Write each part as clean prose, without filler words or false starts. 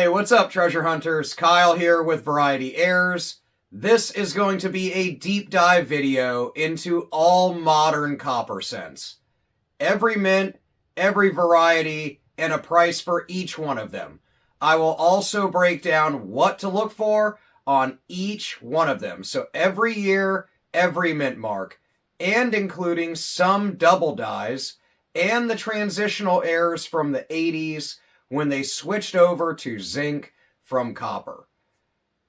Hey, what's up, treasure hunters? Kyle here with Varieties. This is going to be a deep dive video into all modern copper cents. Every mint, every variety, and a price for each one of them. I will also break down what to look for on each one of them. So every year, every mint mark, and including some double dies and the transitional errors from the 80s when they switched over to zinc from copper.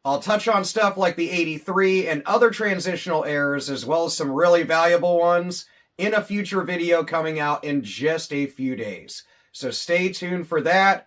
I'll touch on stuff like the 83 and other transitional errors, as well as some really valuable ones, in a future video coming out in just a few days. So stay tuned for that.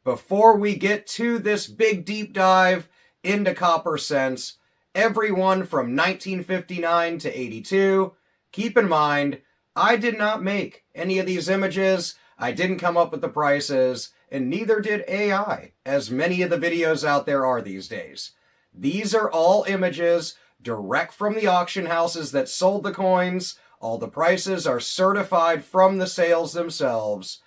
Before we get to this big deep dive into copper cents, everyone from 1959 to 82, keep in mind, I did not make any of these images. I didn't come up with the prices, and neither did AI, as many of the videos out there are these days. These are all images direct from the auction houses that sold the coins. All the prices are certified from the sales themselves,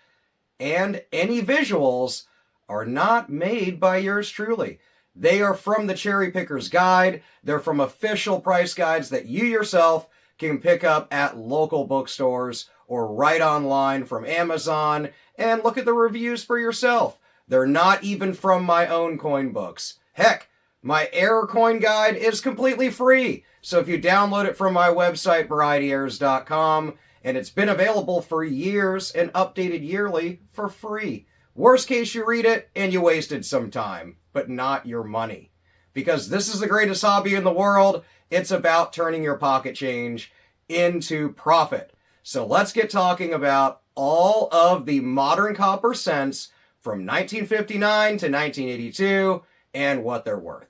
and any visuals are not made by yours truly. They are from the Cherry Picker's Guide. They're from official price guides that you yourself can pick up at local bookstores or right online from Amazon and look at the reviews for yourself. They're not even from my own coin books. Heck, my error coin guide is completely free. So if you download it from my website, varieties.com, and it's been available for years and updated yearly for free. Worst case, you read it and you wasted some time, but not your money. Because this is the greatest hobby in the world. It's about turning your pocket change into profit. So let's get talking about all of the modern copper cents from 1959 to 1982 and what they're worth.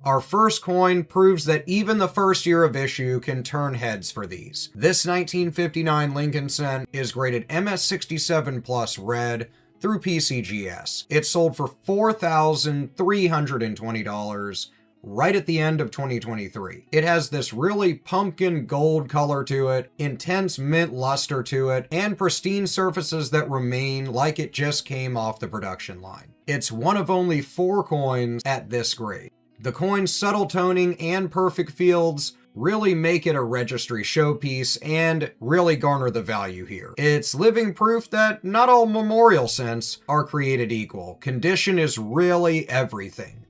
Our first coin proves that even the first year of issue can turn heads for these. This 1959 Lincoln cent is graded MS67 Plus red through PCGS. It sold for $4,320 right at the end of 2023. It has this really pumpkin gold color to it, intense mint luster to it, and pristine surfaces that remain like it just came off the production line. It's one of only 4 coins at this grade. The coin's subtle toning and perfect fields really make it a registry showpiece and really garner the value here. It's living proof that not all memorial cents are created equal. Condition is really everything.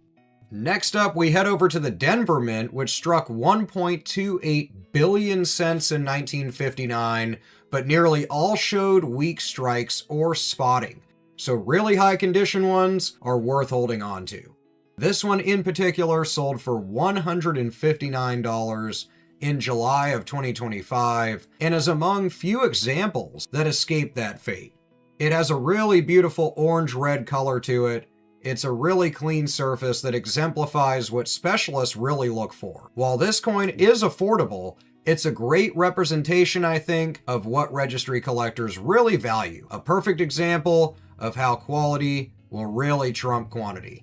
Next up, we head over to the Denver Mint, which struck 1.28 billion cents in 1959, but nearly all showed weak strikes or spotting. So really high condition ones are worth holding on to. This one in particular sold for $159 in July of 2025 and is among few examples that escape that fate. It has a really beautiful orange-red color to it. It's a really clean surface that exemplifies what specialists really look for. While this coin is affordable, it's a great representation, I think, of what registry collectors really value. A perfect example of how quality will really trump quantity.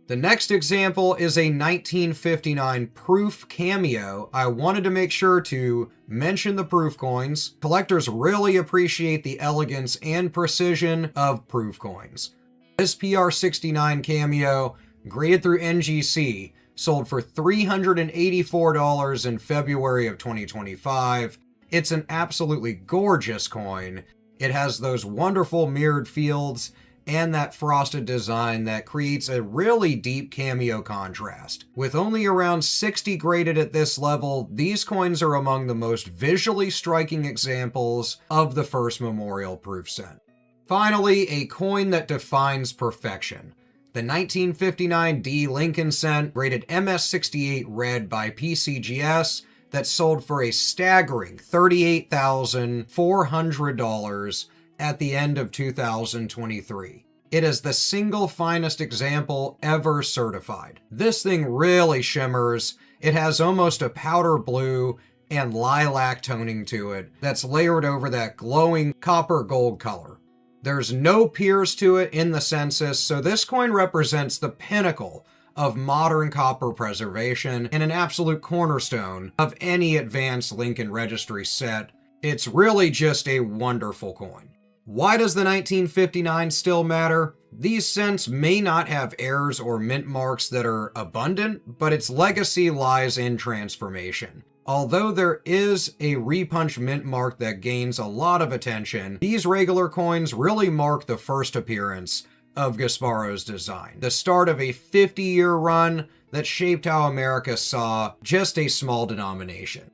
The next example is a 1959 proof cameo. I wanted to make sure to mention the proof coins. Collectors really appreciate the elegance and precision of proof coins. This PR69 cameo, graded through NGC, sold for $384 in February of 2025. It's an absolutely gorgeous coin. It has those wonderful mirrored fields and that frosted design that creates a really deep cameo contrast. With only around 60 graded at this level, these coins are among the most visually striking examples of the first memorial proof cent. Finally, a coin that defines perfection. The 1959 D Lincoln cent, rated MS68 red by PCGS, that sold for a staggering $38,400 at the end of 2023. It is the single finest example ever certified. This thing really shimmers. It has almost a powder blue and lilac toning to it that's layered over that glowing copper gold color. There's no peers to it in the census, so this coin represents the pinnacle of modern copper preservation and an absolute cornerstone of any advanced Lincoln registry set. It's really just a wonderful coin. Why does the 1959 still matter? These scents may not have errors or mint marks that are abundant, but its legacy lies in transformation. Although there is a repunch mint mark that gains a lot of attention, these regular coins really mark the first appearance of Gasparo's design, the start of a 50-year run that shaped how America saw just a small denomination.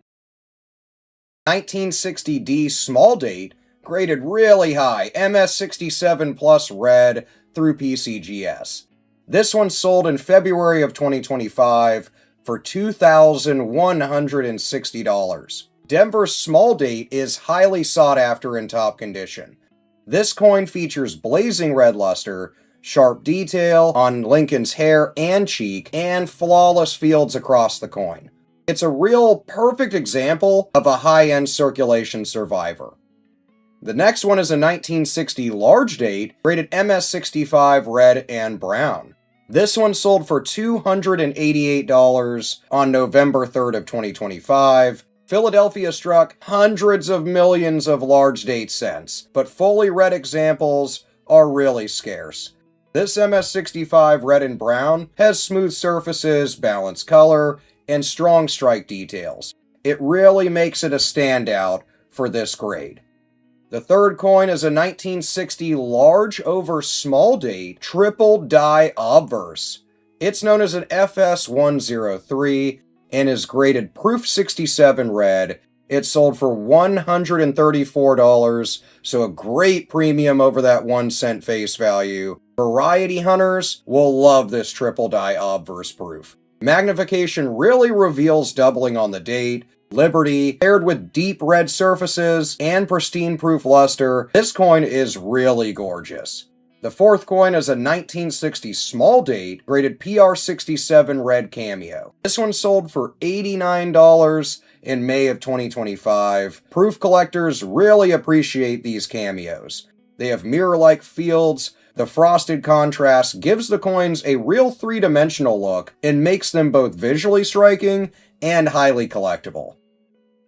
1960D small date, graded really high, MS67 plus red through PCGS. This one sold in February of 2025 for $2,160. Denver's small date is highly sought after in top condition. This coin features blazing red luster, sharp detail on Lincoln's hair and cheek, and flawless fields across the coin. It's a real perfect example of a high-end circulation survivor. The next one is a 1960 large date, rated MS65 red and brown. This one sold for $288 on November 3rd of 2025. Philadelphia struck hundreds of millions of large date cents, but fully red examples are really scarce. This MS65 red and brown has smooth surfaces, balanced color, and strong strike details. It really makes it a standout for this grade. The third coin is a 1960 large over small date triple die obverse. It's known as an FS103 and is graded proof 67 red. It sold for $134, so a great premium over that 1 cent face value. Variety hunters will love this triple die obverse proof. Magnification really reveals doubling on the date. Liberty, paired with deep red surfaces and pristine proof luster, this coin is really gorgeous. The fourth coin is a 1960 small date, graded PR67 red cameo. This one sold for $89 in May of 2025. Proof collectors really appreciate these cameos. They have mirror-like fields. The frosted contrast gives the coins a real three-dimensional look and makes them both visually striking and highly collectible.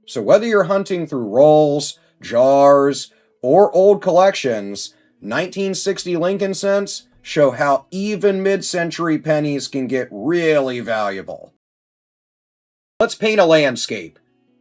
So whether you're hunting through rolls, jars, or old collections, 1960 Lincoln cents show how even mid-century pennies can get really valuable. Let's paint a landscape.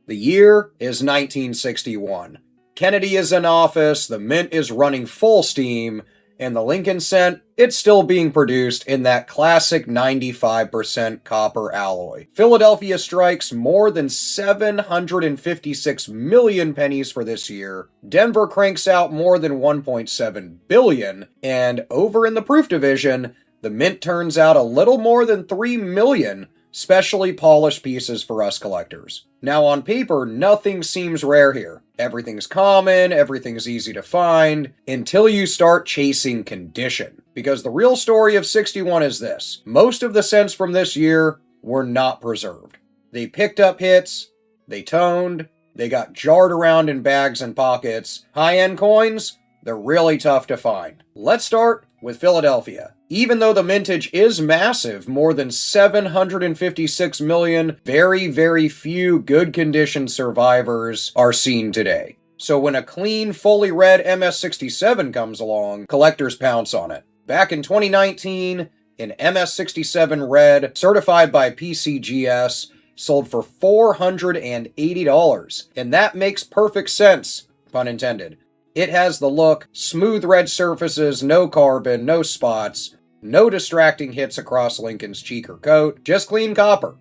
The year is 1961. Kennedy is in office, the mint is running full steam, and the Lincoln cent, it's still being produced in that classic 95% copper alloy. Philadelphia strikes more than 756 million pennies for this year. Denver cranks out more than 1.7 billion. And over in the proof division, the mint turns out a little more than 3 million specially polished pieces for us collectors. Now on paper, nothing seems rare here. Everything's common, everything's easy to find, until you start chasing condition. Because the real story of 61 is this. Most of the cents from this year were not preserved. They picked up hits, they toned, they got jarred around in bags and pockets. High-end coins, they're really tough to find. Let's start with Philadelphia. Even though the mintage is massive, more than 756 million, very, very few good condition survivors are seen today. So when a clean, fully red MS67 comes along, collectors pounce on it. Back in 2019, an MS67 red, certified by PCGS, sold for $480. And that makes perfect sense, pun intended. It has the look, smooth red surfaces, no carbon, no spots, no distracting hits across Lincoln's cheek or coat, just clean copper.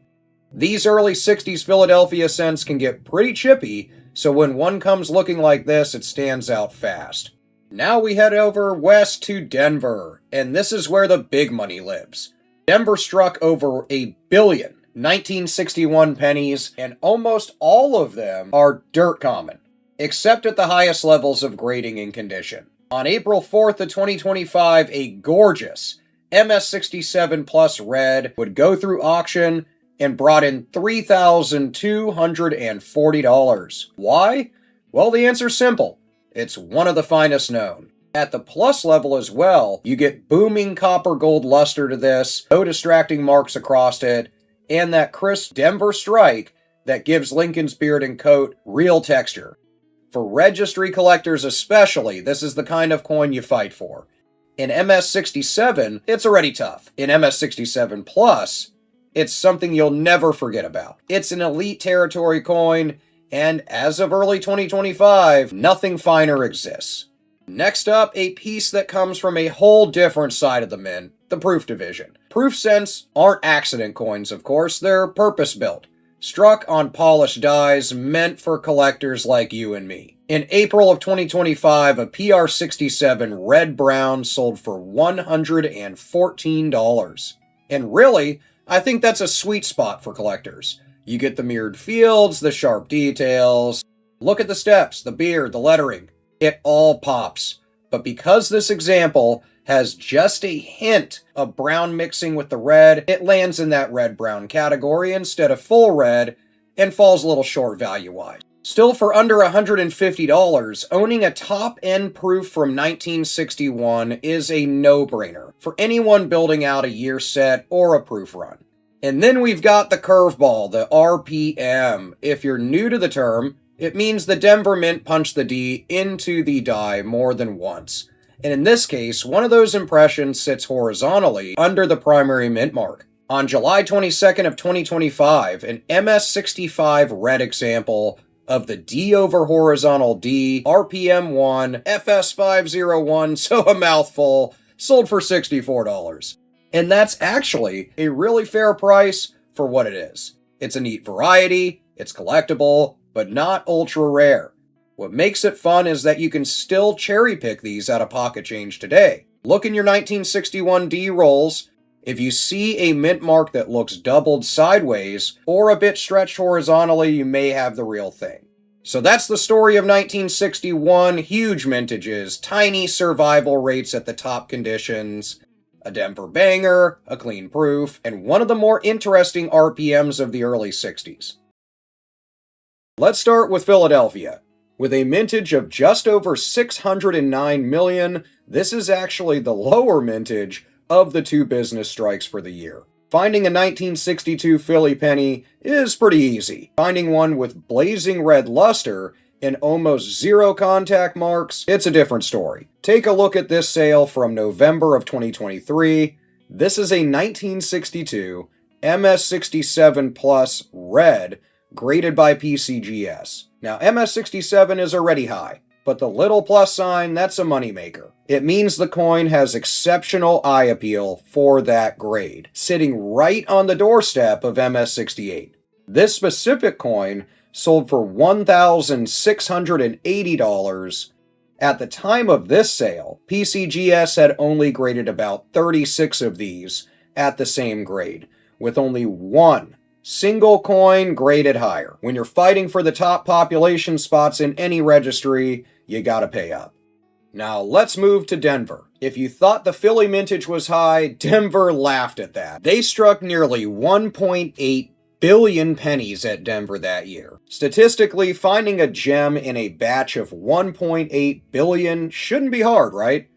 These early 60s Philadelphia cents can get pretty chippy, so when one comes looking like this, it stands out fast. Now we head over west to Denver, and this is where the big money lives. Denver struck over $1 billion 1961 pennies, and almost all of them are dirt common, except at the highest levels of grading and condition. On April 4th of 2025, a gorgeous MS67 plus red would go through auction and brought in $3,240. Why? Well, the answer's simple. It's one of the finest known. At the plus level as well, you get booming copper gold luster to this, no distracting marks across it, and that crisp Denver strike that gives Lincoln's beard and coat real texture. For registry collectors especially, this is the kind of coin you fight for. In MS67, it's already tough. In MS67 Plus, it's something you'll never forget about. It's an elite territory coin, and as of early 2025, nothing finer exists. Next up, a piece that comes from a whole different side of the mint, the proof division. Proof cents aren't accident coins, of course, they're purpose-built. Struck on polished dies meant for collectors like you and me. In April of 2025, a PR67 red-brown sold for $114. And really, I think that's a sweet spot for collectors. You get the mirrored fields, the sharp details. Look at the steps, the beard, the lettering. It all pops. But because this example has just a hint of brown mixing with the red, it lands in that red-brown category instead of full red and falls a little short value-wise. Still, for under $150, owning a top-end proof from 1961 is a no-brainer for anyone building out a year set or a proof run. And then we've got the curveball, the RPM. If you're new to the term, it means the Denver Mint punched the D into the die more than once. And in this case, one of those impressions sits horizontally under the primary mint mark. On July 22nd of 2025, an MS65 red example of the D over horizontal D, RPM 1, FS501, so a mouthful, sold for $64. And that's actually a really fair price for what it is. It's a neat variety, it's collectible, but not ultra rare. What makes it fun is that you can still cherry pick these out of pocket change today. Look in your 1961 D rolls. If you see a mint mark that looks doubled sideways or a bit stretched horizontally, you may have the real thing. So that's the story of 1961, huge mintages, tiny survival rates at the top conditions, a Denver banger, a clean proof, and one of the more interesting RPMs of the early 60s. Let's start with Philadelphia. With a mintage of just over 609 million, this is actually the lower mintage of the two business strikes for the year. Finding a 1962 Philly penny is pretty easy. Finding one with blazing red luster and almost zero contact marks, it's a different story. Take a look at this sale from November of 2023. This is a 1962 MS67 Plus red, graded by PCGS. Now, MS67 is already high, but the little plus sign, that's a moneymaker. It means the coin has exceptional eye appeal for that grade, sitting right on the doorstep of MS68. This specific coin sold for $1,680. At the time of this sale, PCGS had only graded about 36 of these at the same grade, with only one single coin graded higher. When you're fighting for the top population spots in any registry, you gotta pay up. Now let's move to Denver. If you thought the Philly mintage was high, Denver laughed at that. They struck nearly 1.8 billion pennies at Denver that year. Statistically, finding a gem in a batch of 1.8 billion shouldn't be hard, right?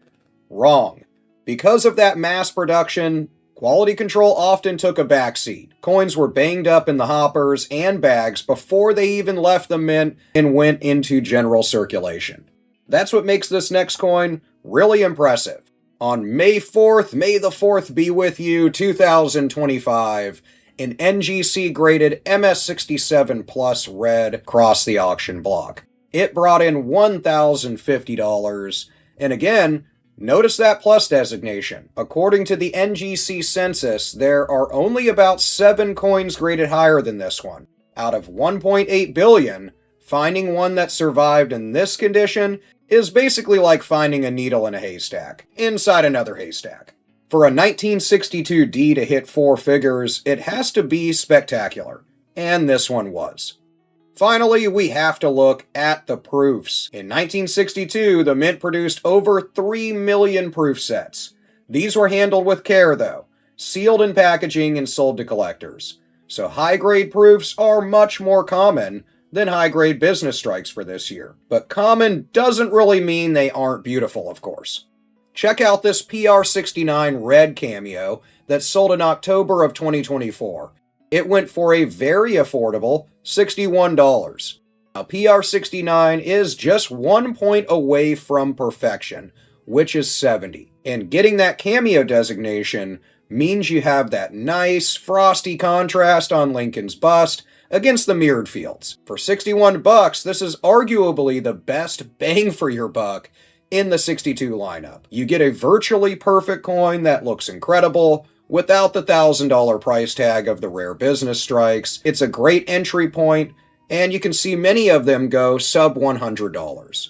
Wrong. Because of that mass production, quality control often took a backseat. Coins were banged up in the hoppers and bags before they even left the mint and went into general circulation. That's what makes this next coin really impressive. On May 4th, May the 4th be with you, 2025, an NGC graded MS67 Plus red crossed the auction block. It brought in $1,050, and again, notice that plus designation. According to the NGC census, there are only about 7 coins graded higher than this one. Out of 1.8 billion, finding one that survived in this condition is basically like finding a needle in a haystack, inside another haystack. For a 1962 D to hit 4 figures, it has to be spectacular, and this one was. Finally, we have to look at the proofs. In 1962, the mint produced over 3 million proof sets. These were handled with care, though, sealed in packaging and sold to collectors. So high-grade proofs are much more common than high-grade business strikes for this year. But common doesn't really mean they aren't beautiful, of course. Check out this PR69 red cameo that sold in October of 2024. It went for a very affordable $61. Now, PR69 is just 1 point away from perfection, which is 70. And getting that cameo designation means you have that nice, frosty contrast on Lincoln's bust against the mirrored fields. For 61 bucks, this is arguably the best bang for your buck in the 62 lineup. You get a virtually perfect coin that looks incredible without the $1,000 price tag of the rare business strikes. It's a great entry point, and you can see many of them go sub $100.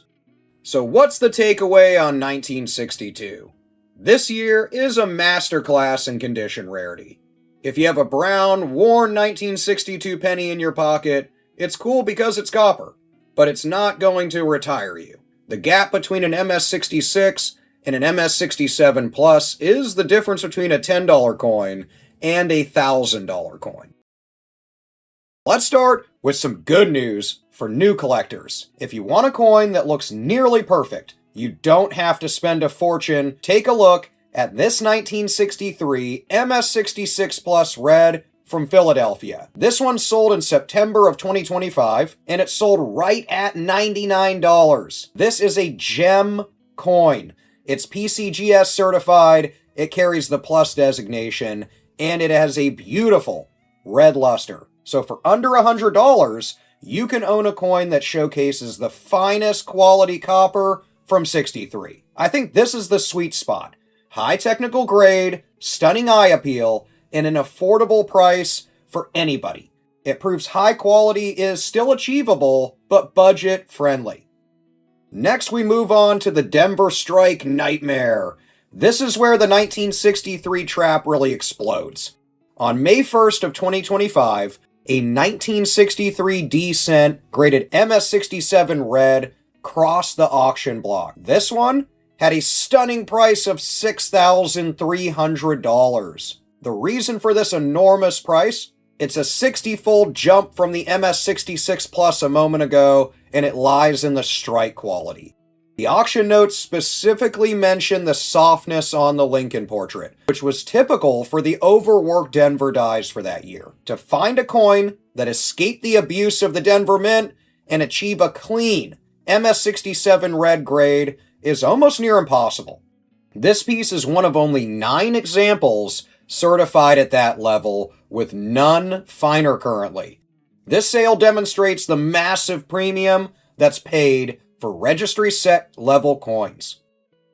So what's the takeaway on 1962? This year is a masterclass in condition rarity. If you have a brown, worn 1962 penny in your pocket, it's cool because it's copper, but it's not going to retire you. The gap between an MS66 and an MS67 Plus is the difference between a $10 coin and a $1,000 coin. Let's start with some good news for new collectors. If you want a coin that looks nearly perfect, you don't have to spend a fortune. Take a look at this 1963 MS66 Plus Red from Philadelphia. This one sold in September of 2025, and it sold right at $99. This is a gem coin. It's PCGS certified, it carries the Plus designation, and it has a beautiful red luster. So for under $100, you can own a coin that showcases the finest quality copper from 63. I think this is the sweet spot. High technical grade, stunning eye appeal, and an affordable price for anybody. It proves high quality is still achievable, but budget friendly. Next, we move on to the Denver Strike Nightmare. This is where the 1963 trap really explodes. On May 1st of 2025, a 1963 D-Cent graded MS67 Red crossed the auction block. This one had a stunning price of $6,300. The reason for this enormous price? It's a 60-fold jump from the MS66 Plus a moment ago, and it lies in the strike quality. The auction notes specifically mention the softness on the Lincoln portrait, which was typical for the overworked Denver dies for that year. To find a coin that escaped the abuse of the Denver Mint and achieve a clean MS67 red grade is almost near impossible. This piece is one of only 9 examples certified at that level, with none finer currently. This sale demonstrates the massive premium that's paid for registry set level coins.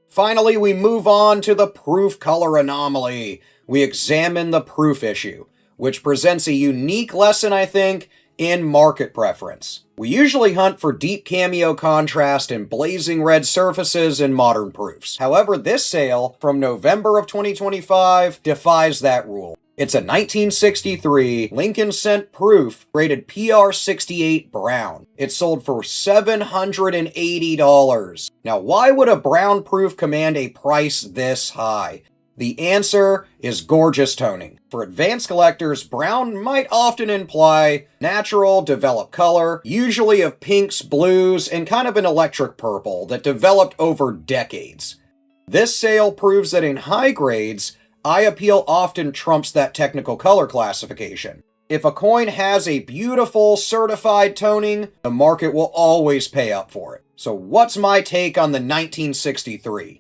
Finally, we move on to the proof color anomaly. We examine the proof issue, which presents a unique lesson, I think, in market preference. We usually hunt for deep cameo contrast and blazing red surfaces in modern proofs. However, this sale from November of 2025 defies that rule. It's a 1963 Lincoln Cent proof rated PR68 brown. It sold for $780. Now, why would a brown proof command a price this high? The answer is gorgeous toning. For advanced collectors, brown might often imply natural, developed color, usually of pinks, blues, and kind of an electric purple that developed over decades. This sale proves that in high grades, eye appeal often trumps that technical color classification. If a coin has a beautiful, certified toning, the market will always pay up for it. So what's my take on the 1963?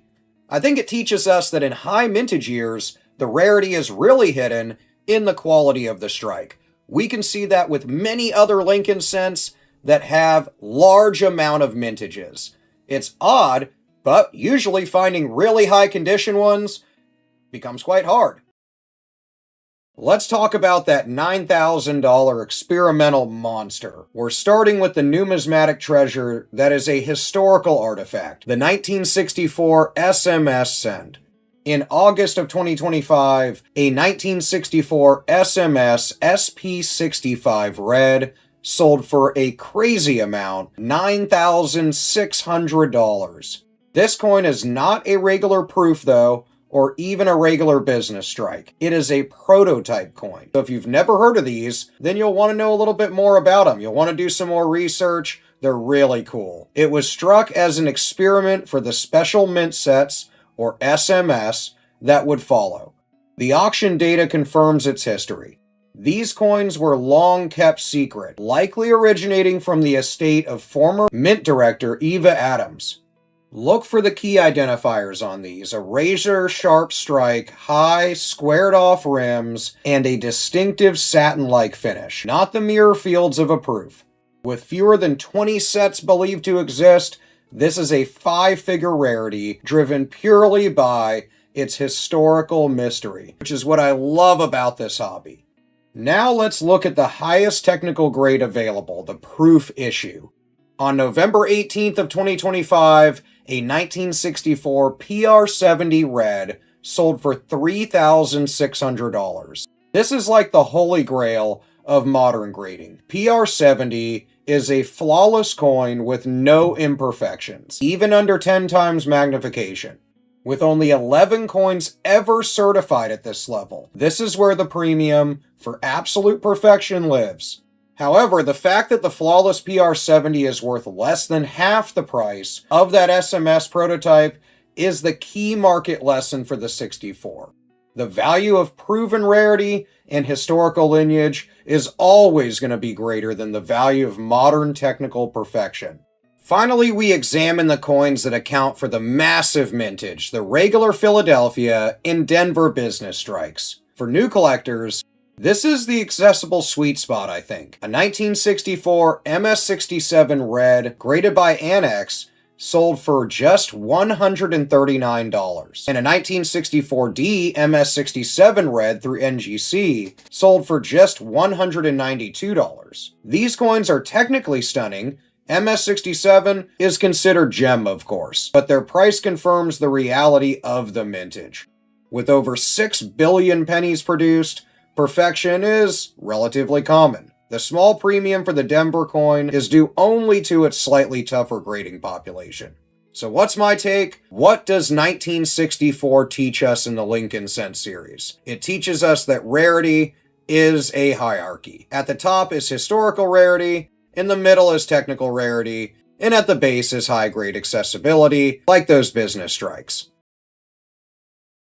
I think it teaches us that in high mintage years, the rarity is really hidden in the quality of the strike. We can see that with many other Lincoln Cents that have large amount of mintages. It's odd, but usually finding really high condition ones becomes quite hard. Let's talk about that $9,000 experimental monster. We're starting with the numismatic treasure that is a historical artifact, the 1964 SMS Cent. In August of 2025, a 1964 SMS SP65 Red sold for a crazy amount, $9,600. This coin is not a regular proof though, or even a regular business strike. It is a prototype coin. So if you've never heard of these, then you'll want to know a little bit more about them. You'll want to do some more research. They're really cool. It was struck as an experiment for the special mint sets, or SMS, that would follow. The auction data confirms its history. These coins were long kept secret, likely originating from the estate of former Mint director Eva Adams. Look for the key identifiers on these: a razor-sharp strike, high, squared-off rims, and a distinctive satin-like finish, not the mirror fields of a proof. With fewer than 20 sets believed to exist, this is a 5-figure rarity driven purely by its historical mystery, which is what I love about this hobby. Now let's look at the highest technical grade available, the proof issue. On November 18th of 2025, a 1964 PR70 red sold for $3,600. This is like the holy grail of modern grading. PR70 is a flawless coin with no imperfections, even under 10 times magnification. With only 11 coins ever certified at this level, this is where the premium for absolute perfection lives. However, the fact that the flawless PR70 is worth less than half the price of that SMS prototype is the key market lesson for the 64. The value of proven rarity and historical lineage is always going to be greater than the value of modern technical perfection. Finally, we examine the coins that account for the massive mintage, the regular Philadelphia and Denver business strikes. For new collectors, this is the accessible sweet spot, I think. A 1964 MS67 red, graded by Annex, sold for just $139, and a 1964D MS67 red through NGC sold for just $192. These coins are technically stunning. MS67 is considered gem, of course, but their price confirms the reality of the mintage. With over 6 billion pennies produced, perfection is relatively common. The small premium for the Denver coin is due only to its slightly tougher grading population. So what's my take? What does 1964 teach us in the Lincoln Cent series? It teaches us that rarity is a hierarchy. At the top is historical rarity, in the middle is technical rarity, and at the base is high-grade accessibility, like those business strikes.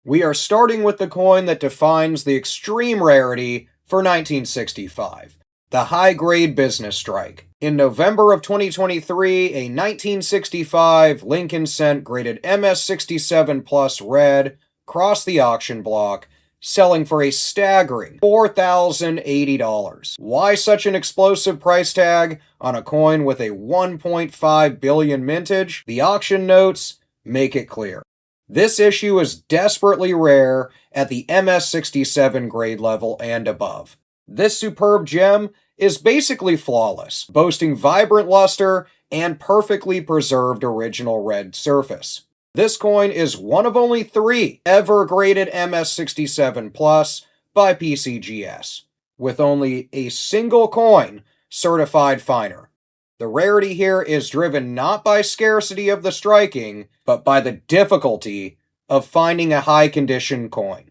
We are starting with the coin that defines the extreme rarity for 1965. The high-grade business strike. In November of 2023, a 1965 Lincoln Cent graded MS67 Plus red crossed the auction block, selling for a staggering $4,080. Why such an explosive price tag on a coin with a 1.5 billion mintage? The auction notes make it clear. This issue is desperately rare at the MS67 grade level and above. This superb gem is basically flawless, boasting vibrant luster and perfectly preserved original red surface. This coin is one of only 3 ever graded MS67 Plus by PCGS, with only a single coin certified finer. The rarity here is driven not by scarcity of the striking, but by the difficulty of finding a high-condition coin.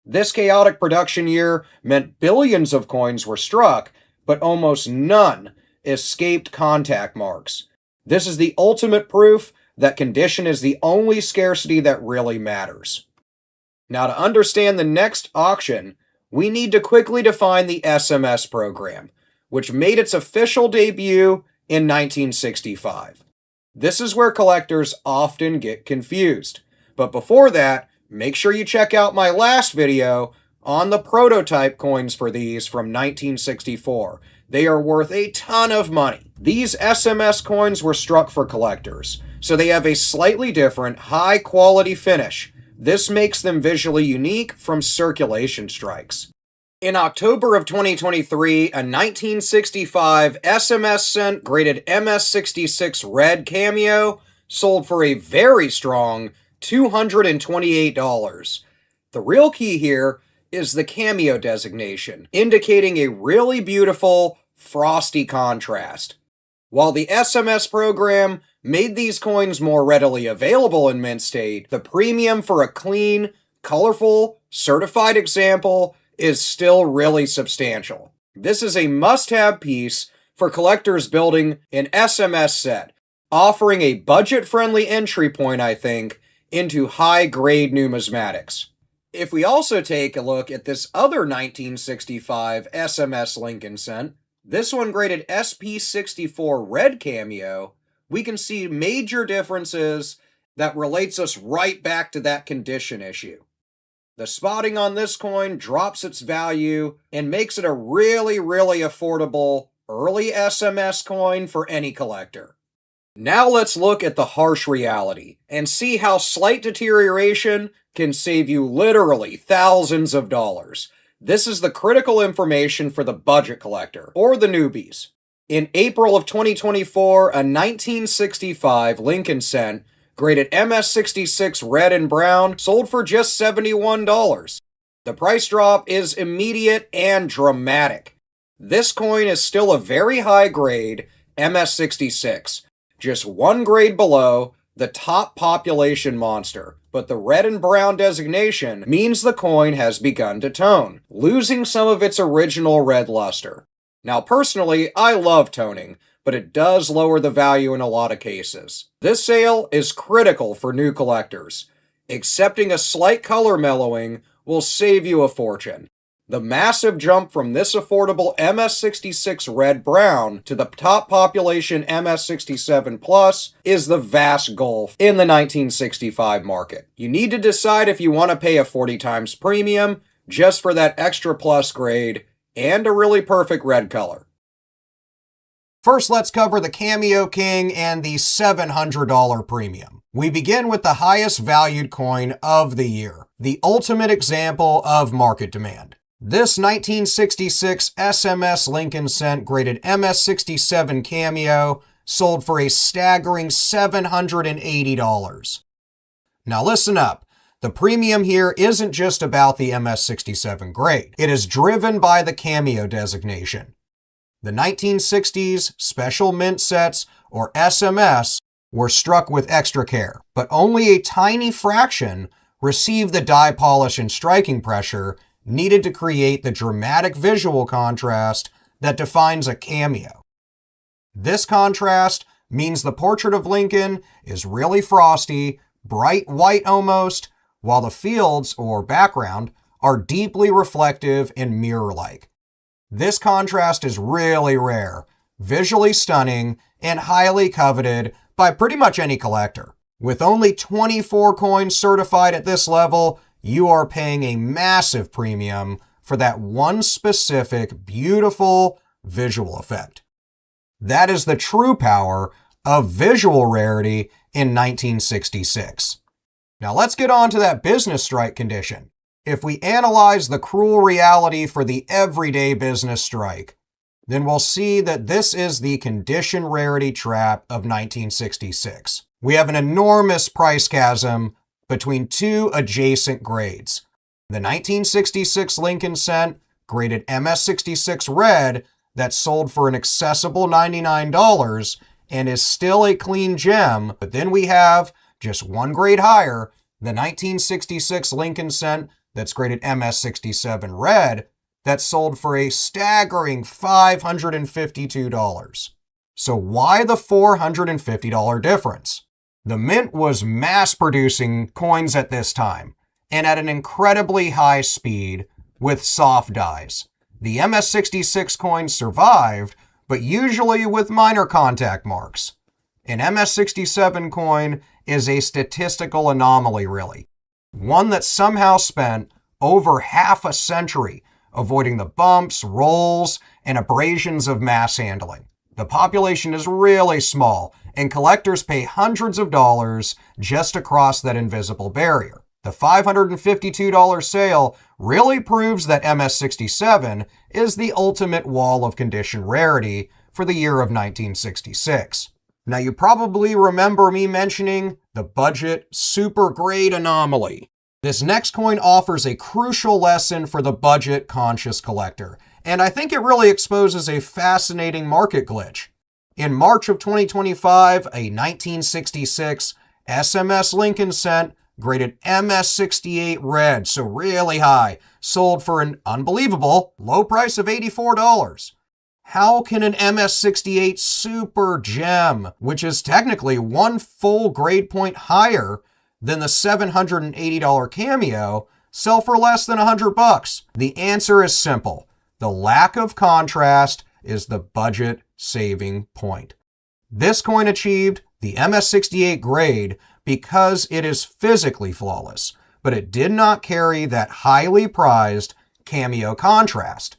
This chaotic production year meant billions of coins were struck, but almost none escaped contact marks. This is the ultimate proof that condition is the only scarcity that really matters. Now, to understand the next auction, we need to quickly define the SMS program, which made its official debut in 1965. This is where collectors often get confused. But before that, make sure you check out my last video on the prototype coins for these from 1964. They are worth a ton of money. These SMS coins were struck for collectors, so they have a slightly different, high-quality finish. This makes them visually unique from circulation strikes. In October of 2023, a 1965 SMS Cent graded MS66 red cameo sold for a very strong $228. The real key here is the cameo designation, indicating a really beautiful, frosty contrast. While the SMS program made these coins more readily available in mint state, the premium for a clean, colorful, certified example is still really substantial. This is a must-have piece for collectors building an SMS set, offering a budget-friendly entry point, I think, into high-grade numismatics. If we also take a look at this other 1965 SMS Lincoln cent, this one graded SP64 red cameo, we can see major differences that relates us right back to that condition issue. The spotting on this coin drops its value and makes it a really, really affordable early SMS coin for any collector. Now let's look at the harsh reality and see how slight deterioration can save you literally thousands of dollars. This is the critical information for the budget collector, or the newbies. In April of 2024, a 1965 Lincoln cent, graded MS66 red and brown, sold for just $71. The price drop is immediate and dramatic. This coin is still a very high grade MS66, just one grade below the top population monster, but the red and brown designation means the coin has begun to tone, losing some of its original red luster. Now personally, I love toning, but it does lower the value in a lot of cases. This sale is critical for new collectors. Accepting a slight color mellowing will save you a fortune. The massive jump from this affordable MS66 red-brown to the top population MS67 Plus is the vast gulf in the 1965 market. You need to decide if you want to pay a 40 times premium just for that extra plus grade and a really perfect red color. First, let's cover the Cameo King and the $700 premium. We begin with the highest valued coin of the year, the ultimate example of market demand. This 1966 SMS Lincoln cent graded MS67 Cameo sold for a staggering $780. Now listen up. The premium here isn't just about the MS67 grade. It is driven by the Cameo designation. The 1960s special mint sets, or SMS, were struck with extra care, but only a tiny fraction received the die polish and striking pressure needed to create the dramatic visual contrast that defines a cameo. This contrast means the portrait of Lincoln is really frosty, bright white almost, while the fields, or background, are deeply reflective and mirror-like. This contrast is really rare, visually stunning, and highly coveted by pretty much any collector. With only 24 coins certified at this level, you are paying a massive premium for that one specific, beautiful visual effect. That is the true power of visual rarity in 1966. Now let's get on to that business strike condition. If we analyze the cruel reality for the everyday business strike, then we'll see that this is the condition rarity trap of 1966. We have an enormous price chasm between two adjacent grades. The 1966 Lincoln cent, graded MS66 red, that sold for an accessible $99 and is still a clean gem, but then we have, just one grade higher, the 1966 Lincoln cent that's graded MS67 red, that sold for a staggering $552. So why the $450 difference? The mint was mass-producing coins at this time, and at an incredibly high speed with soft dies. The MS66 coins survived, but usually with minor contact marks. An MS67 coin is a statistical anomaly, really. One that somehow spent over half a century avoiding the bumps, rolls, and abrasions of mass handling. The population is really small, and collectors pay hundreds of dollars just to cross that invisible barrier. The $552 sale really proves that MS67 is the ultimate wall of condition rarity for the year of 1966. Now you probably remember me mentioning the budget super grade anomaly. This next coin offers a crucial lesson for the budget-conscious collector, and I think it really exposes a fascinating market glitch. In March of 2025, a 1966 SMS Lincoln cent, graded MS68 red, so really high, sold for an unbelievable low price of $84. How can an MS68 super gem, which is technically one full grade point higher than the $780 Cameo, sell for less than $100? The answer is simple. The lack of contrast is the budget saving point. This coin achieved the MS68 grade because it is physically flawless, but it did not carry that highly prized cameo contrast.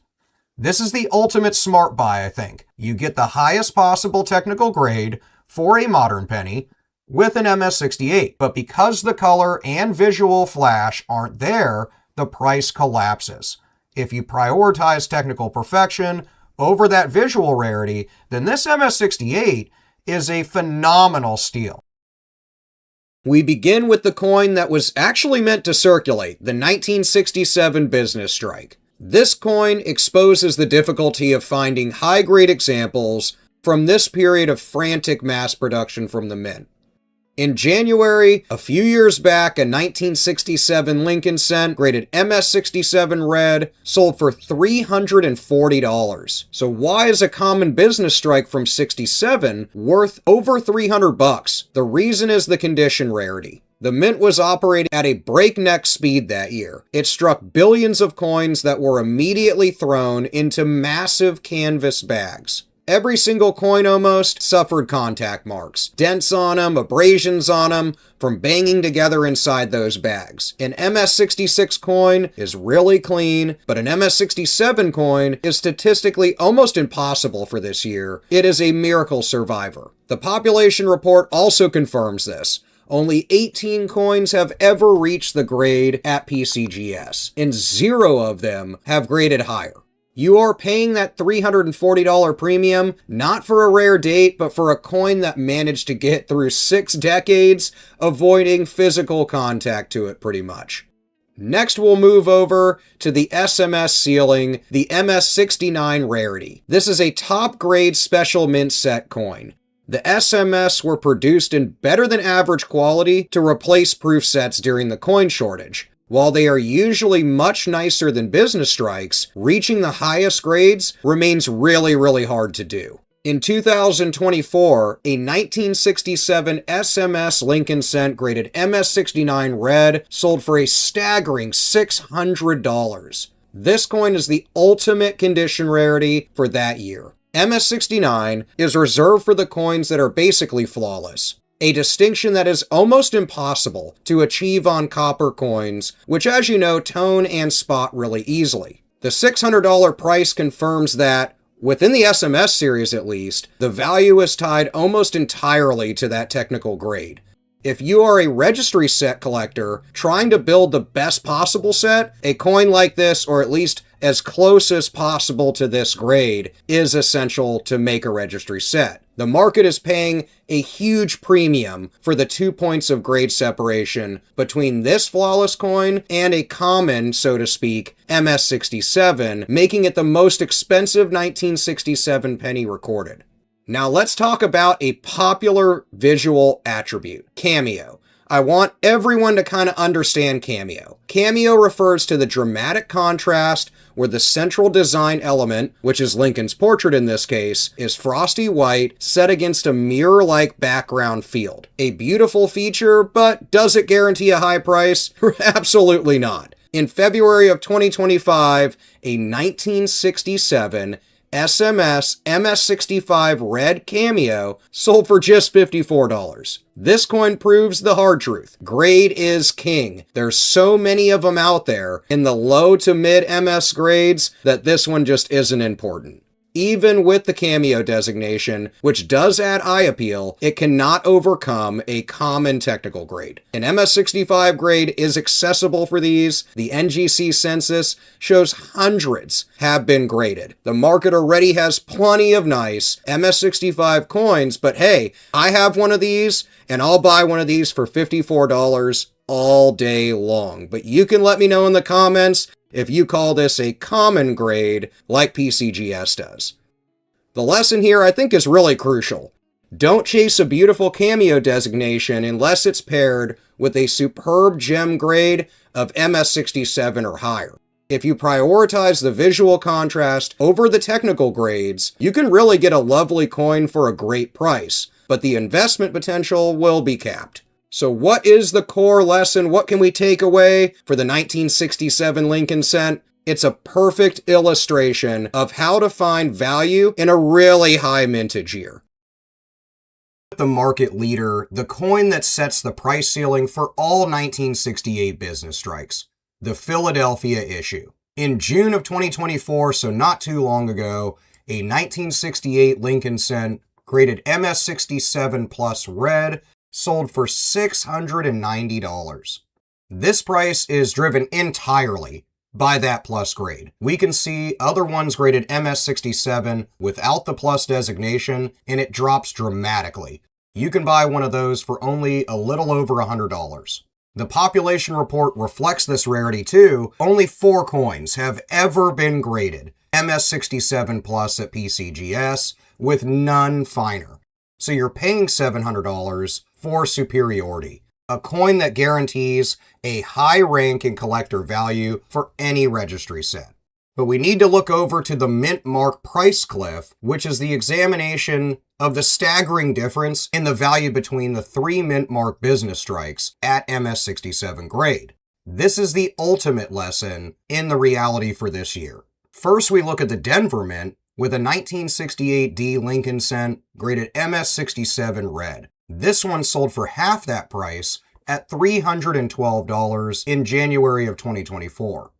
This is the ultimate smart buy, I think. You get the highest possible technical grade for a modern penny with an MS68, but because the color and visual flash aren't there, the price collapses. If you prioritize technical perfection over that visual rarity, then this MS68 is a phenomenal steal. We begin with the coin that was actually meant to circulate, the 1967 Business Strike. This coin exposes the difficulty of finding high-grade examples from this period of frantic mass production from the mint. In January, a few years back, a 1967 Lincoln Cent graded MS67 red sold for $340. So why is a common business strike from 67 worth over $300? The reason is the condition rarity. The mint was operating at a breakneck speed that year. It struck billions of coins that were immediately thrown into massive canvas bags. Every single coin almost suffered contact marks, dents on them, abrasions on them, from banging together inside those bags. An MS66 coin is really clean, but an MS67 coin is statistically almost impossible for this year. It is a miracle survivor. The population report also confirms this. Only 18 coins have ever reached the grade at PCGS, and 0 of them have graded higher. You are paying that $340 premium, not for a rare date, but for a coin that managed to get through 6 decades, avoiding physical contact to it pretty much. Next, we'll move over to the SMS ceiling, the MS69 Rarity. This is a top-grade special mint set coin. The SMS were produced in better than average quality to replace proof sets during the coin shortage. While they are usually much nicer than business strikes, reaching the highest grades remains really hard to do. In 2024, a 1967 SMS Lincoln Cent graded MS69 red sold for a staggering $600. This coin is the ultimate condition rarity for that year. MS69 is reserved for the coins that are basically flawless. A distinction that is almost impossible to achieve on copper coins, which, as you know, tone and spot really easily. The $600 price confirms that, within the SMS series at least, the value is tied almost entirely to that technical grade. If you are a registry set collector trying to build the best possible set, a coin like this, or at least as close as possible to this grade, is essential to make a registry set. The market is paying a huge premium for the 2 points of grade separation between this flawless coin and a common, so to speak, MS67, making it the most expensive 1967 penny recorded. Now let's talk about a popular visual attribute, cameo. I want everyone to kind of understand cameo. Cameo refers to the dramatic contrast where the central design element, which is Lincoln's portrait in this case, is frosty white set against a mirror-like background field. A beautiful feature, but does it guarantee a high price? Absolutely not. In February of 2025, a 1967 SMS MS65 red cameo sold for just $54. This coin proves the hard truth. Grade is king. There's so many of them out there in the low to mid MS grades that this one just isn't important. Even with the cameo designation, which does add eye appeal, it cannot overcome a common technical grade. An MS65 grade is accessible for these. The NGC census shows hundreds have been graded. The market already has plenty of nice MS65 coins, but hey, I have one of these, and I'll buy one of these for $54 all day long. But you can let me know in the comments if you call this a common grade like PCGS does. The lesson here I think is really crucial. Don't chase a beautiful cameo designation unless it's paired with a superb gem grade of MS67 or higher. If you prioritize the visual contrast over the technical grades, you can really get a lovely coin for a great price, but the investment potential will be capped. So what is the core lesson? What can we take away for the 1967 Lincoln Cent? It's a perfect illustration of how to find value in a really high mintage year. The market leader, the coin that sets the price ceiling for all 1968 business strikes, the Philadelphia issue. In June of 2024, so not too long ago, a 1968 Lincoln Cent graded MS67 Plus Red sold for $690. This price is driven entirely by that plus grade. We can see other ones graded MS67 without the plus designation, and it drops dramatically. You can buy one of those for only a little over $100. The population report reflects this rarity too. Only 4 coins have ever been graded MS67 Plus at PCGS, with none finer. So you're paying $700 for superiority, a coin that guarantees a high rank in collector value for any registry set. But we need to look over to the mint mark price cliff, which is the examination of the staggering difference in the value between the 3 mint mark business strikes at MS67 grade. This is the ultimate lesson in the reality for this year. First, we look at the Denver Mint with a 1968D Lincoln Cent graded MS67 Red. This one sold for half that price at $312 in January of 2024.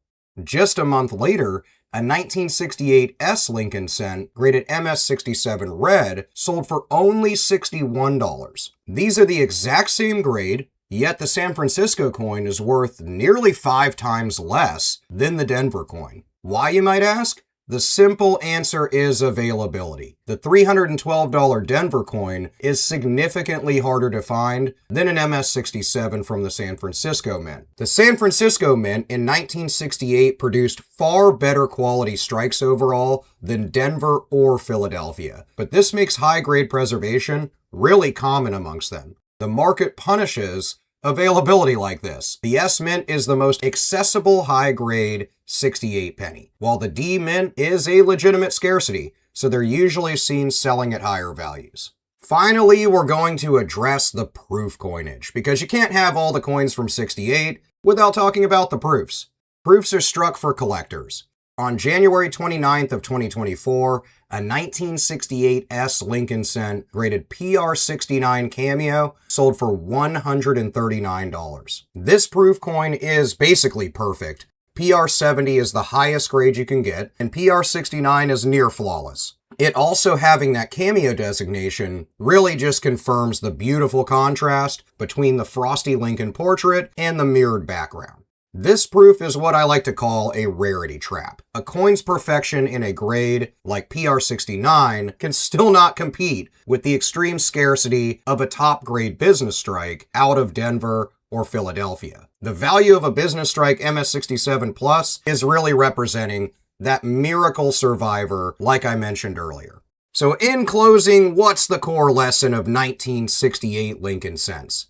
Just a month later, a 1968S Lincoln Cent graded MS67 Red sold for only $61. These are the exact same grade, yet the San Francisco coin is worth nearly 5 times less than the Denver coin. Why, you might ask? The simple answer is availability. The $312 Denver coin is significantly harder to find than an MS67 from the San Francisco Mint. The San Francisco Mint in 1968 produced far better quality strikes overall than Denver or Philadelphia, but this makes high-grade preservation really common amongst them. The market punishes availability like this. The S Mint is the most accessible high-grade 68 penny, while the D Mint is a legitimate scarcity, so they're usually seen selling at higher values. Finally, we're going to address the proof coinage, because you can't have all the coins from 68 without talking about the proofs. Proofs are struck for collectors. On January 29th of 2024, a 1968S Lincoln Cent graded PR69 Cameo sold for $139. This proof coin is basically perfect. PR70 is the highest grade you can get, and PR69 is near flawless. It also having that Cameo designation really just confirms the beautiful contrast between the frosty Lincoln portrait and the mirrored background. This proof is what I like to call a rarity trap. A coin's perfection in a grade like PR69 can still not compete with the extreme scarcity of a top grade business strike out of Denver or Philadelphia. The value of a business strike MS67 Plus is really representing that miracle survivor like I mentioned earlier. So in closing, what's the core lesson of 1968 Lincoln Cents?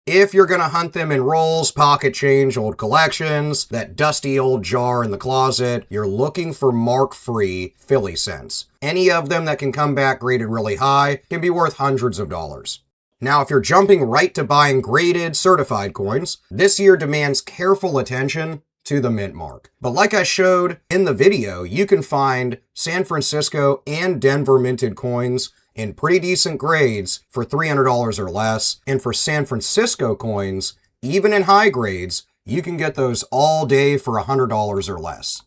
If you're going to hunt them in rolls, pocket change, old collections, that dusty old jar in the closet, you're looking for mark-free Philly cents. Any of them that can come back graded really high can be worth hundreds of dollars. Now, if you're jumping right to buying graded, certified coins, this year demands careful attention to the mint mark. But like I showed in the video, you can find San Francisco and Denver minted coins in pretty decent grades for $300 or less. And for San Francisco coins, even in high grades, you can get those all day for $100 or less.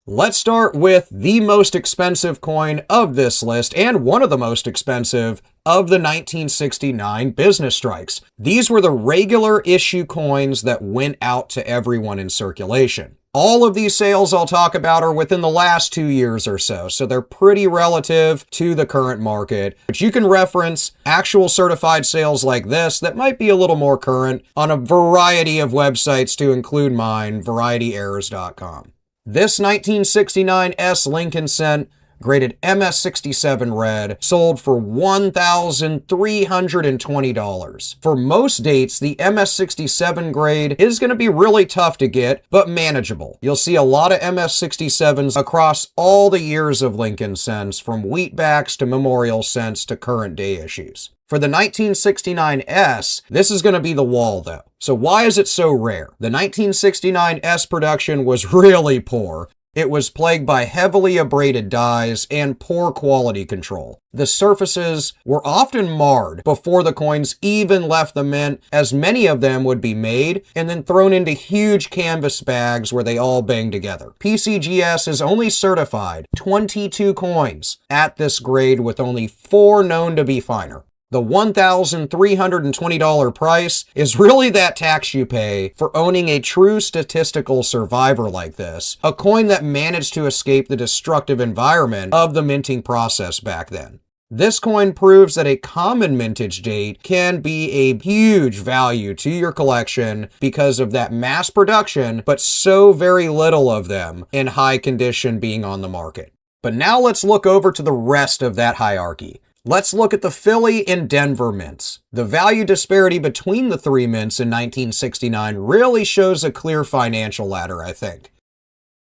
Let's start with the most expensive coin of this list and one of the most expensive of the 1969 business strikes. These were the regular issue coins that went out to everyone in circulation. All of these sales I'll talk about are within the last 2 years or so they're pretty relative to the current market. But you can reference actual certified sales like this that might be a little more current on a variety of websites, to include mine, varietyerrors.com. This 1969S Lincoln Cent graded MS67 Red sold for $1,320. For most dates, the MS67 grade is going to be really tough to get, but manageable. You'll see a lot of MS67s across all the years of Lincoln Cents, from wheatbacks to memorial cents to current day issues. For the 1969S, this is going to be the wall though. So why is it so rare? The 1969S production was really poor. It was plagued by heavily abraded dies and poor quality control. The surfaces were often marred before the coins even left the mint, as many of them would be made and then thrown into huge canvas bags where they all bang together. PCGS has only certified 22 coins at this grade, with only 4 known to be finer. The $1,320 price is really that tax you pay for owning a true statistical survivor like this, a coin that managed to escape the destructive environment of the minting process back then. This coin proves that a common mintage date can be a huge value to your collection because of that mass production, but so very little of them in high condition being on the market. But now let's look over to the rest of that hierarchy. Let's look at the Philly and Denver mints. The value disparity between the 3 mints in 1969 really shows a clear financial ladder, I think.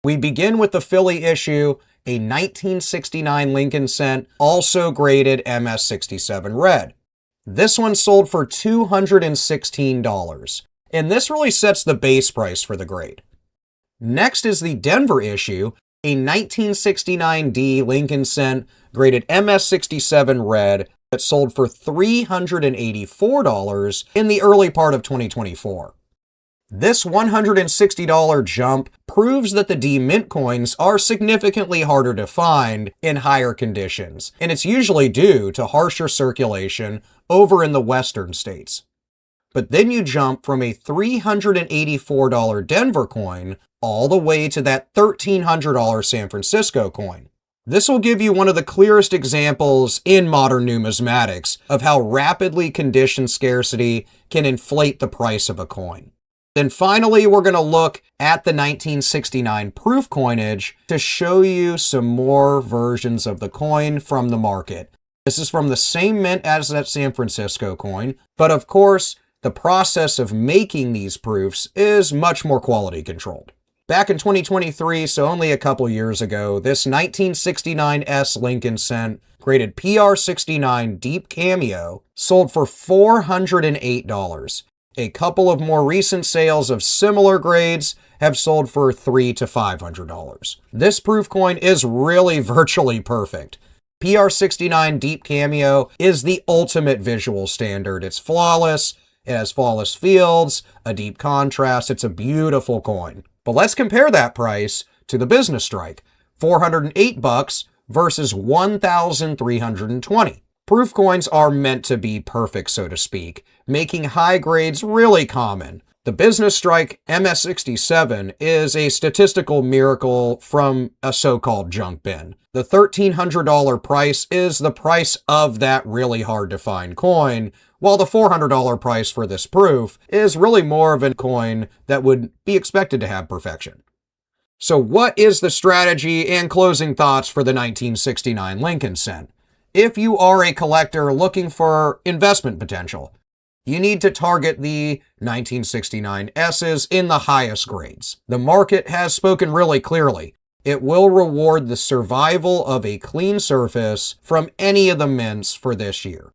We begin with the Philly issue, a 1969 Lincoln cent, also graded MS67 red. This one sold for $216, and this really sets the base price for the grade. Next is the Denver issue, a 1969D Lincoln cent, graded MS67 red, that sold for $384 in the early part of 2024. This $160 jump proves that the D mint coins are significantly harder to find in higher conditions, and it's usually due to harsher circulation over in the western states. But then you jump from a $384 Denver coin all the way to that $1,300 San Francisco coin. This will give you one of the clearest examples in modern numismatics of how rapidly conditioned scarcity can inflate the price of a coin. Then finally, we're going to look at the 1969 proof coinage to show you some more versions of the coin from the market. This is from the same mint as that San Francisco coin, but of course, the process of making these proofs is much more quality controlled. Back in 2023, so only a couple years ago, this 1969S Lincoln cent, graded PR69 Deep Cameo, sold for $408. A couple of more recent sales of similar grades have sold for $300 to $500. This proof coin is really virtually perfect. PR69 Deep Cameo is the ultimate visual standard. It's flawless, it has flawless fields, a deep contrast, it's a beautiful coin. But let's compare that price to the business strike, $408 versus $1,320. Proof coins are meant to be perfect, so to speak, making high grades really common. The business strike MS67 is a statistical miracle from a so-called junk bin. The $1,300 price is the price of that really hard to find coin, while the $400 price for this proof is really more of a coin that would be expected to have perfection. So what is the strategy and closing thoughts for the 1969 Lincoln cent? If you are a collector looking for investment potential, you need to target the 1969S's in the highest grades. The market has spoken really clearly. It will reward the survival of a clean surface from any of the mints for this year.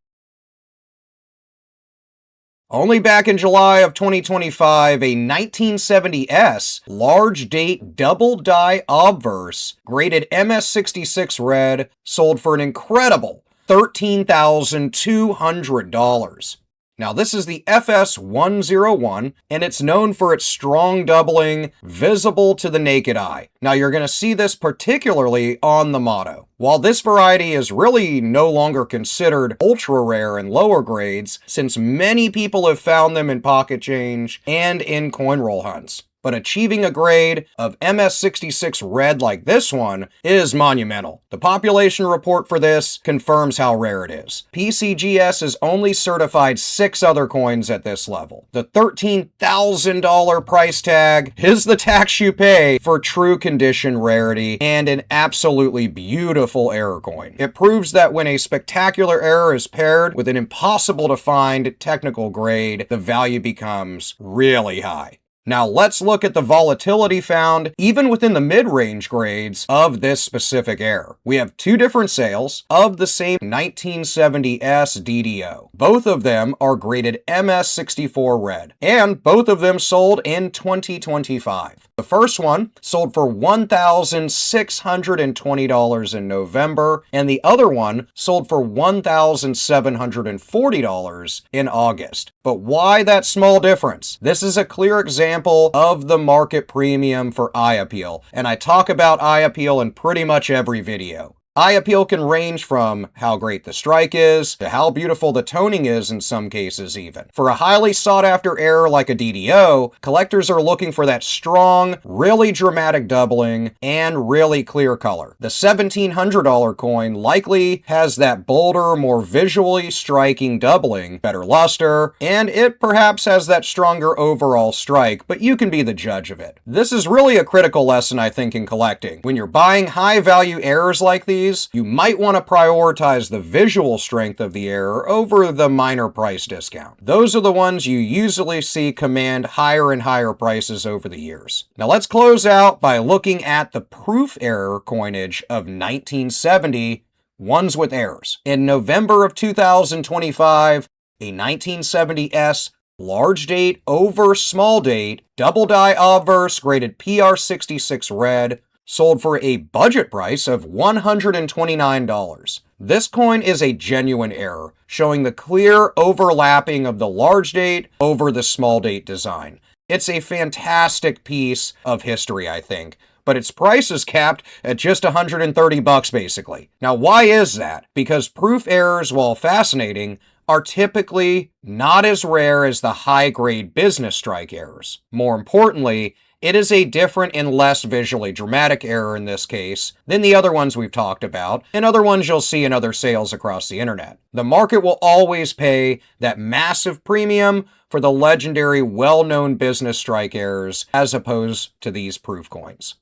Only back in July of 2025, a 1970S large date double die obverse graded MS66 red sold for an incredible $13,200. Now this is the FS101, and it's known for its strong doubling, visible to the naked eye. Now you're going to see this particularly on the motto. While this variety is really no longer considered ultra rare in lower grades, since many people have found them in pocket change and in coin roll hunts. But achieving a grade of MS66 red like this one is monumental. The population report for this confirms how rare it is. PCGS has only certified 6 other coins at this level. The $13,000 price tag is the tax you pay for true condition rarity and an absolutely beautiful error coin. It proves that when a spectacular error is paired with an impossible to find technical grade, the value becomes really high. Now let's look at the volatility found even within the mid-range grades of this specific error. We have two different sales of the same 1970S DDO. Both of them are graded MS64 red, and both of them sold in 2025. The first one sold for $1,620 in November, and the other one sold for $1,740 in August. But why that small difference? This is a clear example of the market premium for eye appeal, and I talk about eye appeal in pretty much every video. Eye appeal can range from how great the strike is to how beautiful the toning is in some cases even. For a highly sought after error like a DDO, collectors are looking for that strong, really dramatic doubling and really clear color. The $1,700 coin likely has that bolder, more visually striking doubling, better luster, and it perhaps has that stronger overall strike, but you can be the judge of it. This is really a critical lesson, I think, in collecting. When you're buying high value errors like these, you might want to prioritize the visual strength of the error over the minor price discount. Those are the ones you usually see command higher and higher prices over the years. Now let's close out by looking at the proof error coinage of 1970, ones with errors. In November of 2025, a 1970S large date over small date double die obverse graded PR66 red sold for a budget price of $129. This coin is a genuine error, showing the clear overlapping of the large date over the small date design. It's a fantastic piece of history, I think, but its price is capped at just $130 basically. Now, why is that? Because proof errors, while fascinating, are typically not as rare as the high-grade business strike errors. More importantly, it is a different and less visually dramatic error in this case than the other ones we've talked about, and other ones you'll see in other sales across the internet. The market will always pay that massive premium for the legendary, well-known business strike errors as opposed to these proof coins.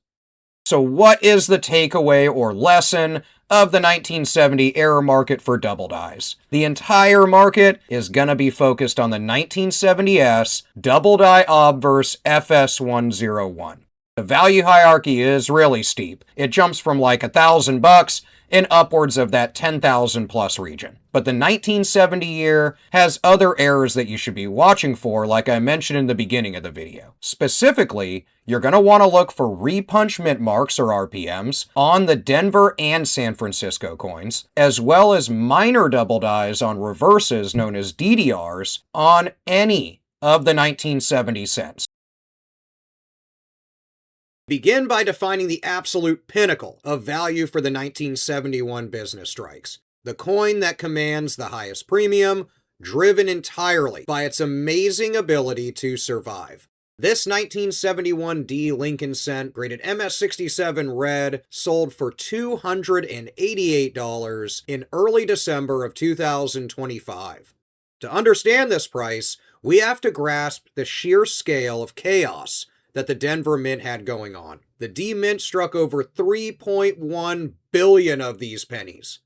So what is the takeaway or lesson of the 1970 error market for double dies? The entire market is going to be focused on the 1970S double die obverse FS101. The value hierarchy is really steep. It jumps from like $1,000 and upwards of that 10,000 plus region. But the 1970 year has other errors that you should be watching for, like I mentioned in the beginning of the video. Specifically, you're going to want to look for repunch mint marks or RPMs on the Denver and San Francisco coins, as well as minor double dies on reverses known as DDRs on any of the 1970 cents. Begin by defining the absolute pinnacle of value for the 1971 business strikes. The coin that commands the highest premium, driven entirely by its amazing ability to survive. This 1971 D Lincoln cent, graded MS67 red, sold for $288 in early December of 2025. To understand this price, we have to grasp the sheer scale of chaos that the Denver Mint had going on. The D Mint struck over 3.1 billion of these pennies.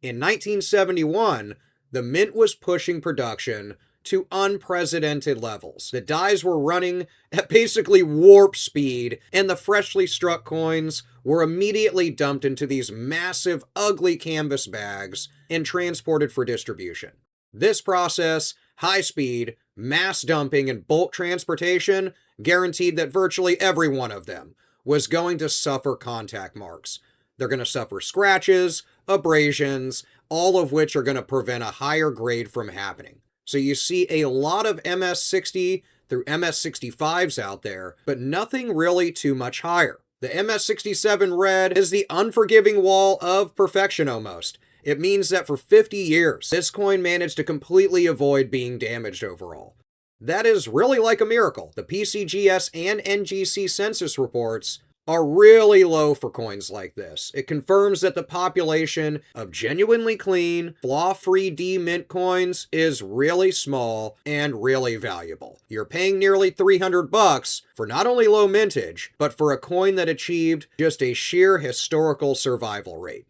In 1971, the Mint was pushing production to unprecedented levels. The dies were running at basically warp speed, and the freshly struck coins were immediately dumped into these massive, ugly canvas bags and transported for distribution. This process, high speed, mass dumping, and bulk transportation guaranteed that virtually every one of them was going to suffer contact marks. They're going to suffer scratches, abrasions, all of which are going to prevent a higher grade from happening. So you see a lot of MS60 through MS65s out there, but nothing really too much higher. The MS67 red is the unforgiving wall of perfection almost. It means that for 50 years, this coin managed to completely avoid being damaged overall. That is really like a miracle. The PCGS and NGC census reports are really low for coins like this. It confirms that the population of genuinely clean, flaw-free D mint coins is really small and really valuable. You're paying nearly $300 for not only low mintage, but for a coin that achieved just a sheer historical survival rate.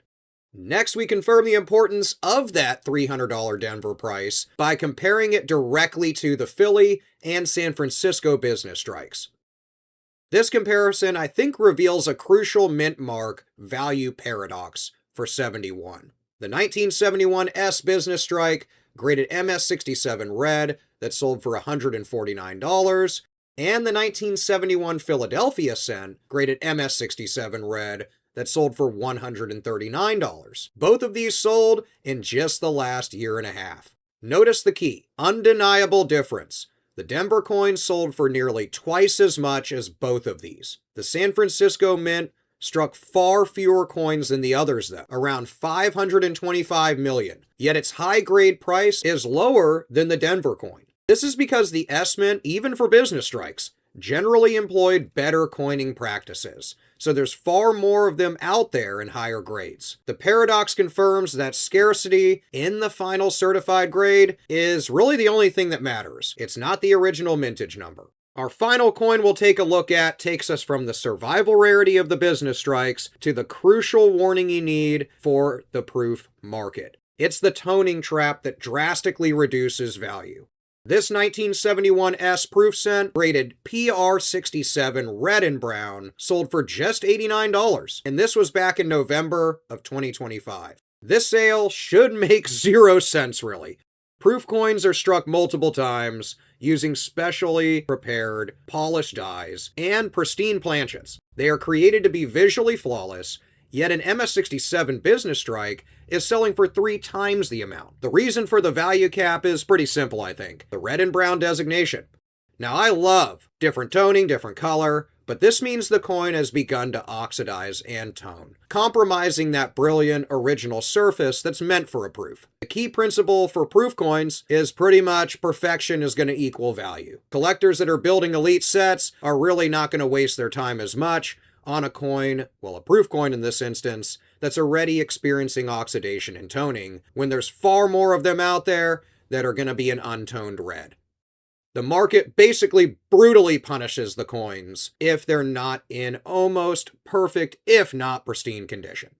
Next, we confirm the importance of that $300 Denver price by comparing it directly to the Philly and San Francisco business strikes. This comparison, I think, reveals a crucial mint mark value paradox for 71. The 1971 S business strike, graded MS67 red, that sold for $149, and the 1971 Philadelphia Cent, graded MS67 red, that sold for $139. Both of these sold in just the last year and a half. Notice the key, undeniable difference. The Denver coin sold for nearly twice as much as both of these. The San Francisco Mint struck far fewer coins than the others though, around 525 million, yet its high-grade price is lower than the Denver coin. This is because the S Mint, even for business strikes, generally employed better coining practices, so there's far more of them out there in higher grades. The paradox confirms that scarcity in the final certified grade is really the only thing that matters. It's not the original mintage number. Our final coin we'll take a look at takes us from the survival rarity of the business strikes to the crucial warning you need for the proof market. It's the toning trap that drastically reduces value. This 1971 S proof cent, rated PR67 red and brown, sold for just $89, and this was back in November of 2025. This sale should make 0 sense really. Proof coins are struck multiple times using specially prepared polished dies and pristine planchets. They are created to be visually flawless, yet an MS67 business strike is selling for 3 times the amount. The reason for the value cap is pretty simple, I think. The red and brown designation. Now, I love different toning, different color, but this means the coin has begun to oxidize and tone, compromising that brilliant original surface that's meant for a proof. The key principle for proof coins is pretty much perfection is going to equal value. Collectors that are building elite sets are really not going to waste their time as much on a coin, well, a proof coin in this instance, that's already experiencing oxidation and toning, when there's far more of them out there that are going to be an untoned red. The market basically brutally punishes the coins if they're not in almost perfect, if not pristine condition.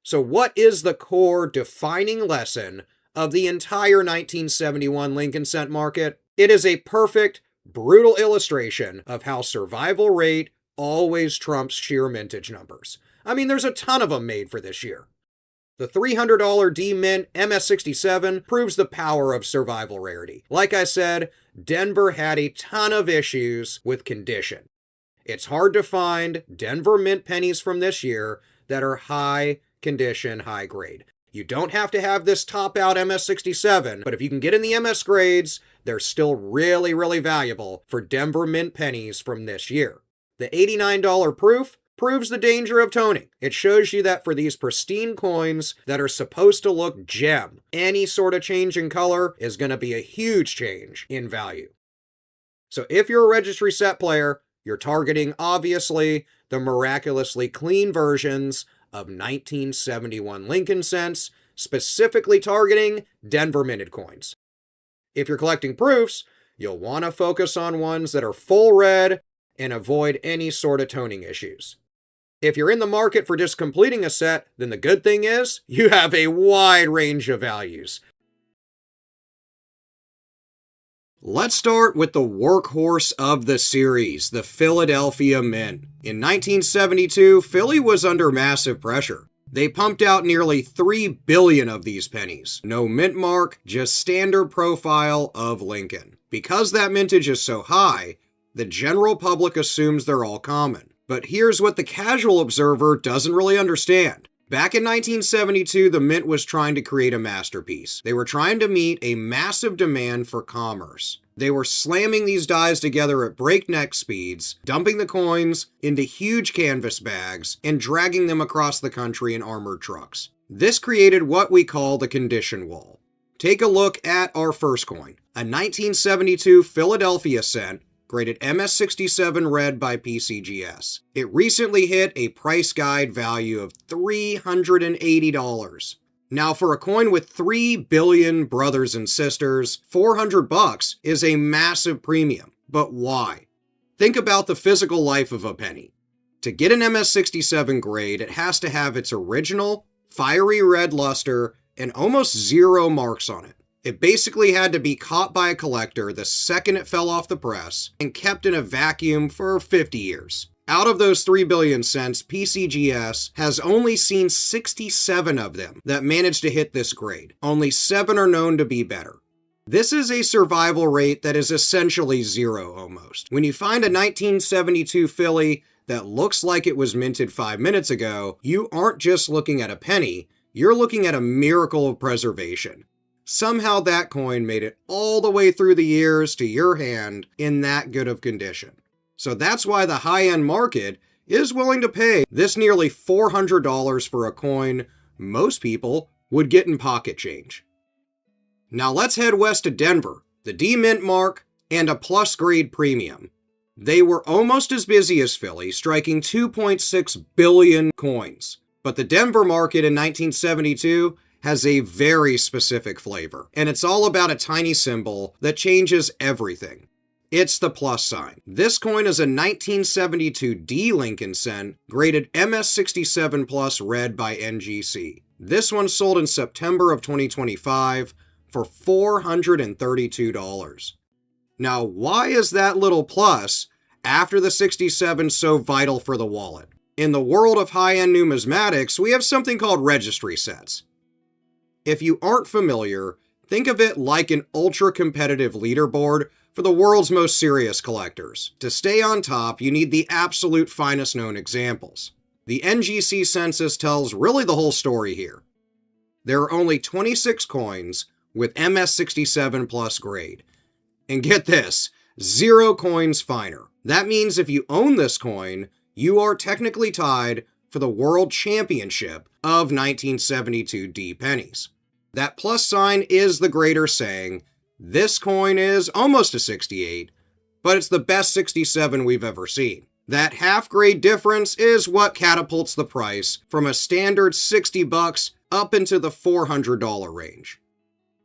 So what is the core defining lesson of the entire 1971 Lincoln Cent market? It is a perfect, brutal illustration of how survival rate always trumps sheer mintage numbers. I mean, there's a ton of them made for this year. The $300 D-Mint MS67 proves the power of survival rarity. Like I said, Denver had a ton of issues with condition. It's hard to find Denver Mint pennies from this year that are high condition, high grade. You don't have to have this top out MS67, but if you can get in the MS grades, they're still really, really valuable for Denver Mint pennies from this year. The $89 proof proves the danger of toning. It shows you that for these pristine coins that are supposed to look gem, any sort of change in color is going to be a huge change in value. So if you're a registry set player, you're targeting, obviously, the miraculously clean versions of 1971 Lincoln Cents, specifically targeting Denver minted coins. If you're collecting proofs, you'll want to focus on ones that are full red and avoid any sort of toning issues. If you're in the market for just completing a set, then the good thing is you have a wide range of values. Let's start with the workhorse of the series, the Philadelphia Mint. In 1972, Philly was under massive pressure. They pumped out nearly 3 billion of these pennies. No mint mark, just standard profile of Lincoln. Because that mintage is so high, the general public assumes they're all common. But here's what the casual observer doesn't really understand. Back in 1972, the Mint was trying to create a masterpiece. They were trying to meet a massive demand for commerce. They were slamming these dies together at breakneck speeds, dumping the coins into huge canvas bags, and dragging them across the country in armored trucks. This created what we call the condition wall. Take a look at our first coin, a 1972 Philadelphia Cent, graded MS67 red by PCGS. It recently hit a price guide value of $380. Now, for a coin with 3 billion brothers and sisters, $400 is a massive premium. But why? Think about the physical life of a penny. To get an MS67 grade, it has to have its original fiery red luster, and almost zero marks on it. It basically had to be caught by a collector the second it fell off the press and kept in a vacuum for 50 years. Out of those 3 billion cents, PCGS has only seen 67 of them that managed to hit this grade. Only 7 are known to be better. This is a survival rate that is essentially zero almost. When you find a 1972 Philly that looks like it was minted 5 minutes ago, you aren't just looking at a penny, you're looking at a miracle of preservation. Somehow that coin made it all the way through the years to your hand in that good of condition. So that's why the high-end market is willing to pay this nearly $400 for a coin most people would get in pocket change. Now let's head west to Denver, the D Mint mark, and a plus grade premium. They were almost as busy as Philly, striking 2.6 billion coins. But the Denver market in 1972 has a very specific flavor, and it's all about a tiny symbol that changes everything. It's the plus sign. This coin is a 1972 D Lincoln cent, graded MS67 Plus red by NGC. This one sold in September of 2025 for $432. Now, why is that little plus after the 67 so vital for the wallet? In the world of high-end numismatics, we have something called registry sets. If you aren't familiar, think of it like an ultra-competitive leaderboard for the world's most serious collectors. To stay on top, you need the absolute finest known examples. The NGC census tells really the whole story here. There are only 26 coins with MS67 Plus grade. And get this, 0 coins finer. That means if you own this coin, you are technically tied for the World Championship of 1972 D pennies. That plus sign is the greater saying, this coin is almost a 68, but it's the best 67 we've ever seen. That half-grade difference is what catapults the price from a standard $60 up into the $400 range.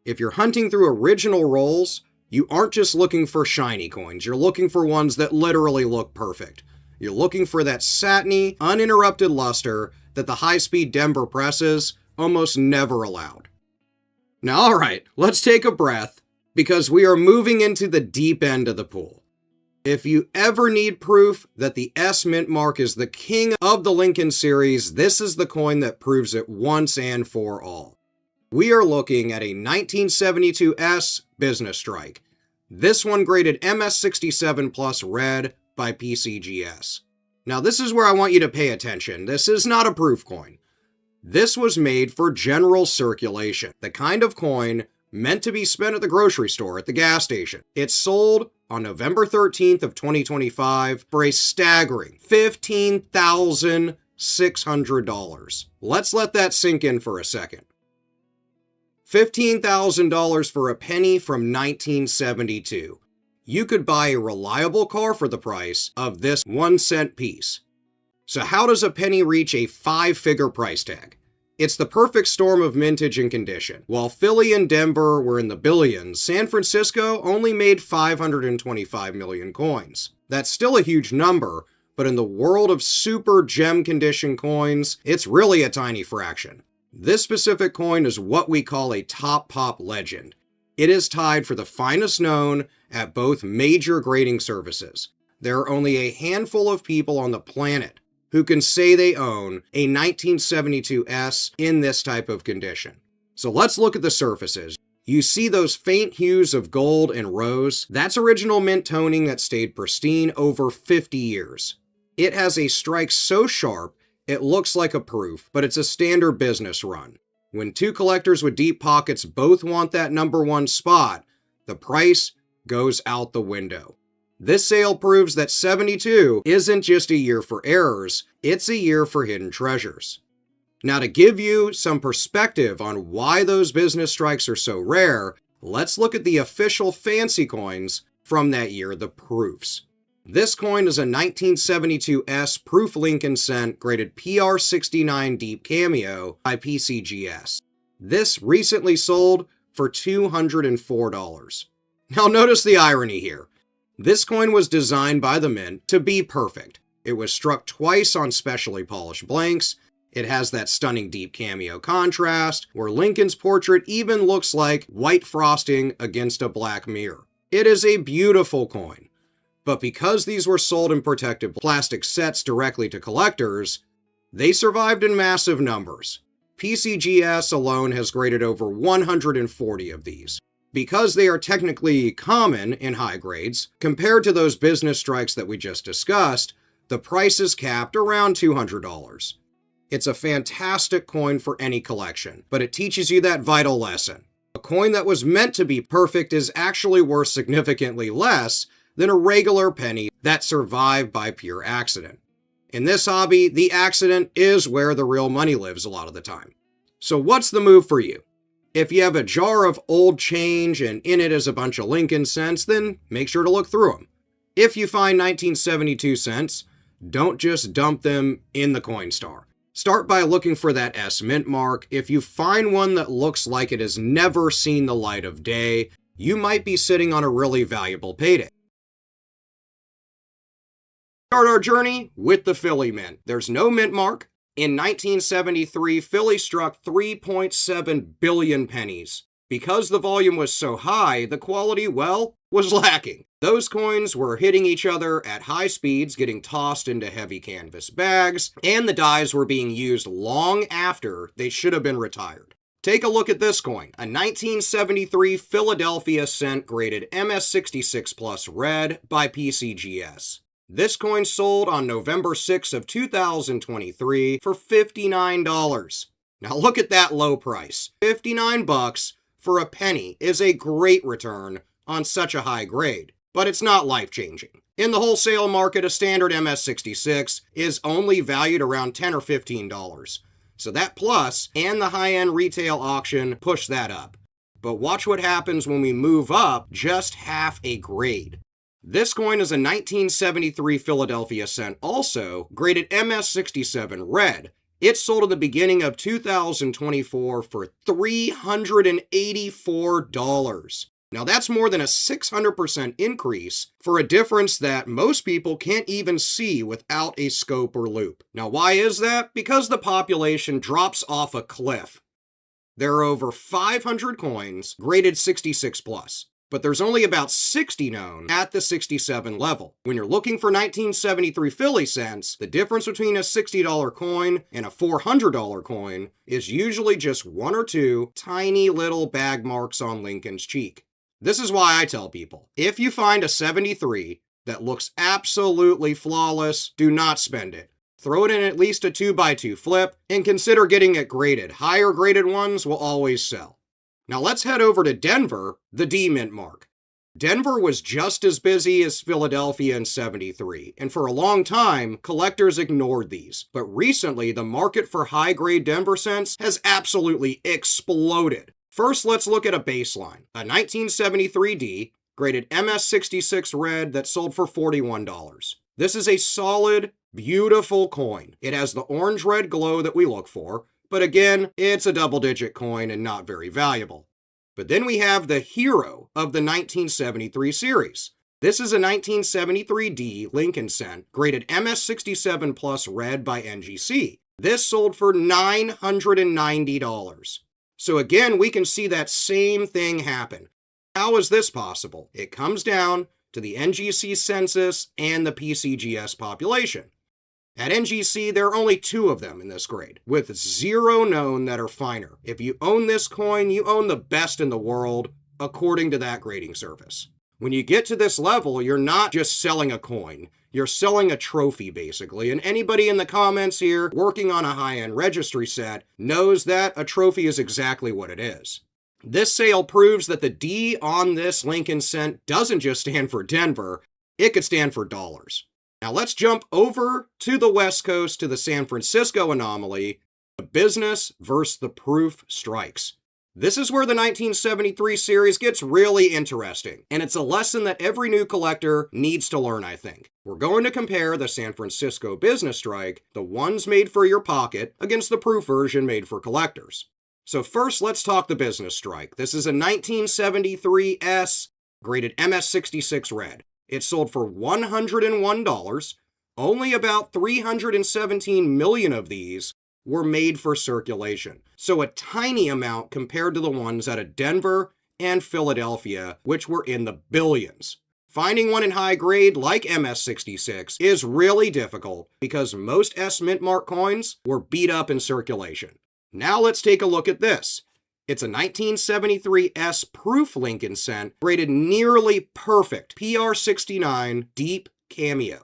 If you're hunting through original rolls, you aren't just looking for shiny coins, you're looking for ones that literally look perfect. You're looking for that satiny, uninterrupted luster that the high-speed Denver presses almost never allowed. Now, alright, let's take a breath, because we are moving into the deep end of the pool. If you ever need proof that the S Mint mark is the king of the Lincoln series, this is the coin that proves it once and for all. We are looking at a 1972 S Business Strike. This one graded MS67 Plus red by PCGS. Now this is where I want you to pay attention. This is not a proof coin. This was made for general circulation, the kind of coin meant to be spent at the grocery store, at the gas station. It sold on November 13th of 2025 for a staggering $15,600. Let's let that sink in for a second. $15,000 for a penny from 1972. You could buy a reliable car for the price of this 1-cent piece. So how does a penny reach a 5-figure price tag? It's the perfect storm of mintage and condition. While Philly and Denver were in the billions, San Francisco only made 525 million coins. That's still a huge number, but in the world of super gem condition coins, it's really a tiny fraction. This specific coin is what we call a top pop legend. It is tied for the finest known at both major grading services. There are only a handful of people on the planet who can say they own a 1972 S in this type of condition. So let's look at the surfaces. You see those faint hues of gold and rose? That's original mint toning that stayed pristine over 50 years. It has a strike so sharp it looks like a proof, but it's a standard business run. When two collectors with deep pockets both want that number one spot, the price goes out the window. This sale proves that 72 isn't just a year for errors, it's a year for hidden treasures. Now, to give you some perspective on why those business strikes are so rare, let's look at the official fancy coins from that year, the proofs. This coin is a 1972 S Proof Lincoln cent graded PR69 Deep Cameo by PCGS. This recently sold for $204. Now notice the irony here. This coin was designed by the mint to be perfect. It was struck twice on specially polished blanks. It has that stunning deep cameo contrast, where Lincoln's portrait even looks like white frosting against a black mirror. It is a beautiful coin. But because these were sold in protected plastic sets directly to collectors, they survived in massive numbers. PCGS alone has graded over 140 of these. Because they are technically common in high grades, compared to those business strikes that we just discussed, the price is capped around $200. It's a fantastic coin for any collection, but it teaches you that vital lesson. A coin that was meant to be perfect is actually worth significantly less than a regular penny that survived by pure accident. In this hobby, the accident is where the real money lives a lot of the time. So what's the move for you? If you have a jar of old change and in it is a bunch of Lincoln cents, then make sure to look through them. If you find 1972 cents, don't just dump them in the Coinstar. Start by looking for that S mint mark. If you find one that looks like it has never seen the light of day, you might be sitting on a really valuable payday. Start our journey with the Philly Mint. There's no mint mark. In 1973, Philly struck 3.7 billion pennies. Because the volume was so high, the quality, well, was lacking. Those coins were hitting each other at high speeds, getting tossed into heavy canvas bags, and the dies were being used long after they should have been retired. Take a look at this coin, a 1973 Philadelphia cent graded MS66 Plus red by PCGS. This coin sold on November 6 of 2023 for $59. Now look at that low price. $59 for a penny is a great return on such a high grade, but it's not life-changing. In the wholesale market, a standard MS66 is only valued around $10 or $15. So that plus and the high-end retail auction push that up. But watch what happens when we move up just half a grade. This coin is a 1973 Philadelphia cent, also graded MS67 red. It sold at the beginning of 2024 for $384. Now that's more than a 600% increase for a difference that most people can't even see without a scope or loop. Now why is that? Because the population drops off a cliff. There are over 500 coins graded 66 plus. But there's only about 60 known at the 67 level. When you're looking for 1973 Philly cents, the difference between a $60 coin and a $400 coin is usually just one or two tiny little bag marks on Lincoln's cheek. This is why I tell people, if you find a 73 that looks absolutely flawless, do not spend it. Throw it in at least a 2x2 flip and consider getting it graded. Higher graded ones will always sell. Now let's head over to Denver, the D mint mark. Denver was just as busy as Philadelphia in 73, and for a long time, collectors ignored these. But recently, the market for high-grade Denver cents has absolutely exploded. First, let's look at a baseline. A 1973 D, graded MS66 red that sold for $41. This is a solid, beautiful coin. It has the orange-red glow that we look for, but again, it's a double-digit coin and not very valuable. But then we have the hero of the 1973 series. This is a 1973D Lincoln cent, graded MS67 Plus red by NGC. This sold for $990. So again, we can see that same thing happen. How is this possible? It comes down to the NGC census and the PCGS population. At NGC, there are only 2 of them in this grade, with 0 known that are finer. If you own this coin, you own the best in the world, according to that grading service. When you get to this level, you're not just selling a coin. You're selling a trophy, basically, and anybody in the comments here working on a high-end registry set knows that a trophy is exactly what it is. This sale proves that the D on this Lincoln cent doesn't just stand for Denver, it could stand for dollars. Now let's jump over to the West Coast to the San Francisco anomaly, the business versus the proof strikes. This is where the 1973 series gets really interesting, and it's a lesson that every new collector needs to learn, I think. We're going to compare the San Francisco business strike, the ones made for your pocket, against the proof version made for collectors. So first, let's talk the business strike. This is a 1973 S, graded MS66 red. It sold for $101. Only about 317 million of these were made for circulation, so a tiny amount compared to the ones out of Denver and Philadelphia, which were in the billions. Finding one in high grade like MS66 is really difficult because most S Mint Mark coins were beat up in circulation. Now let's take a look at this. It's a 1973 S proof Lincoln cent, rated nearly perfect PR69 deep cameo.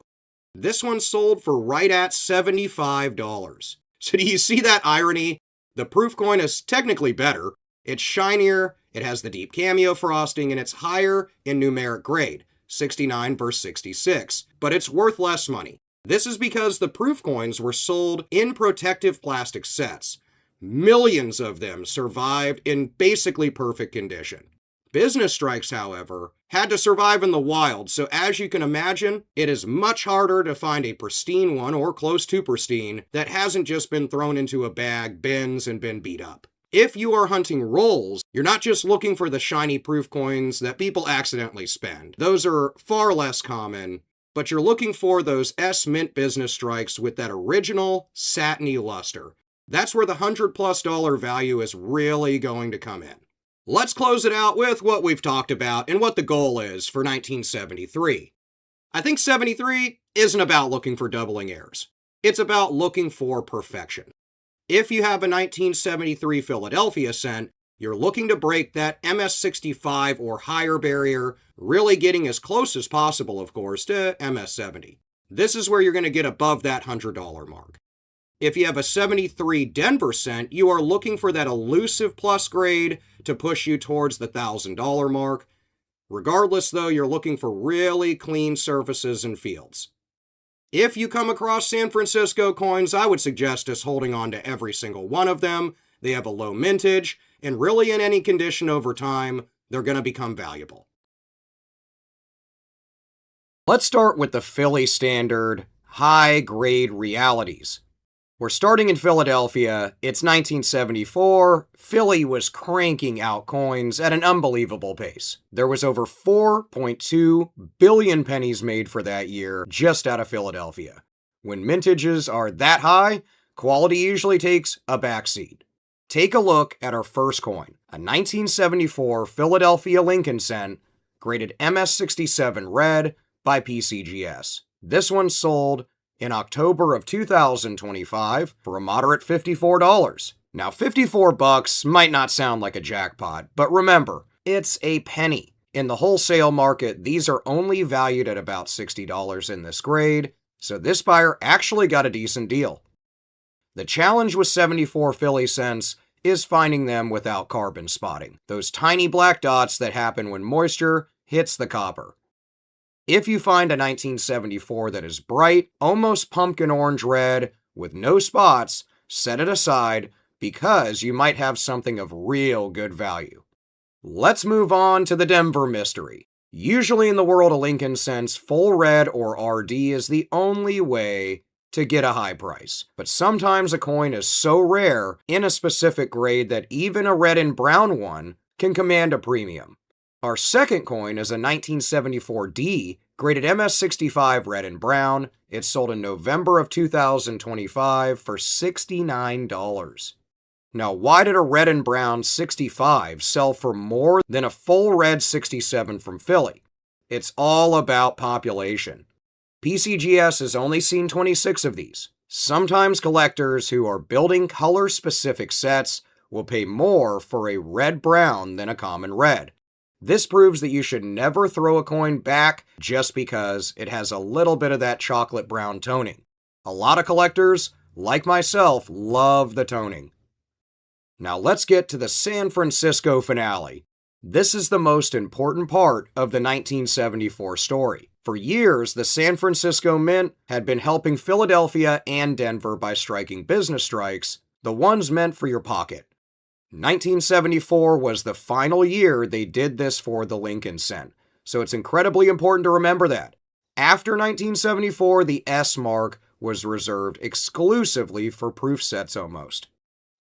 This one sold for right at $75. So do you see that irony? The proof coin is technically better. It's shinier, it has the deep cameo frosting, and it's higher in numeric grade, 69 versus 66, but it's worth less money. This is because the proof coins were sold in protective plastic sets. Millions of them survived in basically perfect condition. Business strikes, however, had to survive in the wild, so as you can imagine, it is much harder to find a pristine one or close to pristine that hasn't just been thrown into a bag, bins, and been beat up. If you are hunting rolls, you're not just looking for the shiny proof coins that people accidentally spend. Those are far less common, but you're looking for those S Mint business strikes with that original satiny luster. That's where the $100+ value is really going to come in. Let's close it out with what we've talked about and what the goal is for 1973. I think 73 isn't about looking for doubling errors. It's about looking for perfection. If you have a 1973 Philadelphia cent, you're looking to break that MS65 or higher barrier, really getting as close as possible, of course, to MS70. This is where you're going to get above that $100 mark. If you have a 73 Denver cent, you are looking for that elusive plus grade to push you towards the $1,000 mark. Regardless, though, you're looking for really clean surfaces and fields. If you come across San Francisco coins, I would suggest just holding on to every single one of them. They have a low mintage, and really in any condition over time, they're going to become valuable. Let's start with the Philly standard high-grade Rarities. We're starting in Philadelphia. It's 1974. Philly was cranking out coins at an unbelievable pace. There was over 4.2 billion pennies made for that year just out of Philadelphia. When mintages are that high, quality usually takes a backseat. Take a look at our first coin, a 1974 Philadelphia Lincoln cent, graded MS67 red by PCGS. This one sold in October of 2025 for a moderate $54. Now, $54 might not sound like a jackpot, but remember, it's a penny. In the wholesale market, these are only valued at about $60 in this grade, so this buyer actually got a decent deal. The challenge with 74 Philly cents is finding them without carbon spotting, those tiny black dots that happen when moisture hits the copper. If you find a 1974 that is bright, almost pumpkin orange red, with no spots, set it aside because you might have something of real good value. Let's move on to the Denver mystery. Usually in the world of Lincoln cents, full red or RD is the only way to get a high price. But sometimes a coin is so rare in a specific grade that even a red and brown one can command a premium. Our second coin is a 1974D, graded MS65 red and brown. It sold in November of 2025 for $69. Now, why did a red and brown 65 sell for more than a full red 67 from Philly? It's all about population. PCGS has only seen 26 of these. Sometimes collectors who are building color-specific sets will pay more for a red-brown than a common red. This proves that you should never throw a coin back just because it has a little bit of that chocolate brown toning. A lot of collectors, like myself, love the toning. Now let's get to the San Francisco finale. This is the most important part of the 1974 story. For years, the San Francisco Mint had been helping Philadelphia and Denver by striking business strikes, the ones meant for your pocket. 1974 was the final year they did this for the Lincoln cent, so it's incredibly important to remember that. After 1974, the S mark was reserved exclusively for proof sets almost.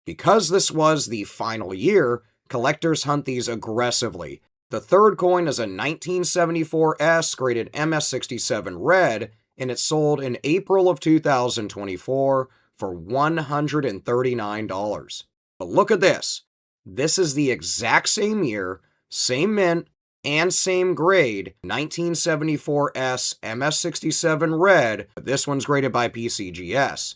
Because this was the final year, collectors hunt these aggressively. The third coin is a 1974 S graded MS67 red, and it sold in April of 2024 for $139. But look at this. This is the exact same year, same mint, and same grade, 1974S MS67 Red, but this one's graded by PCGS.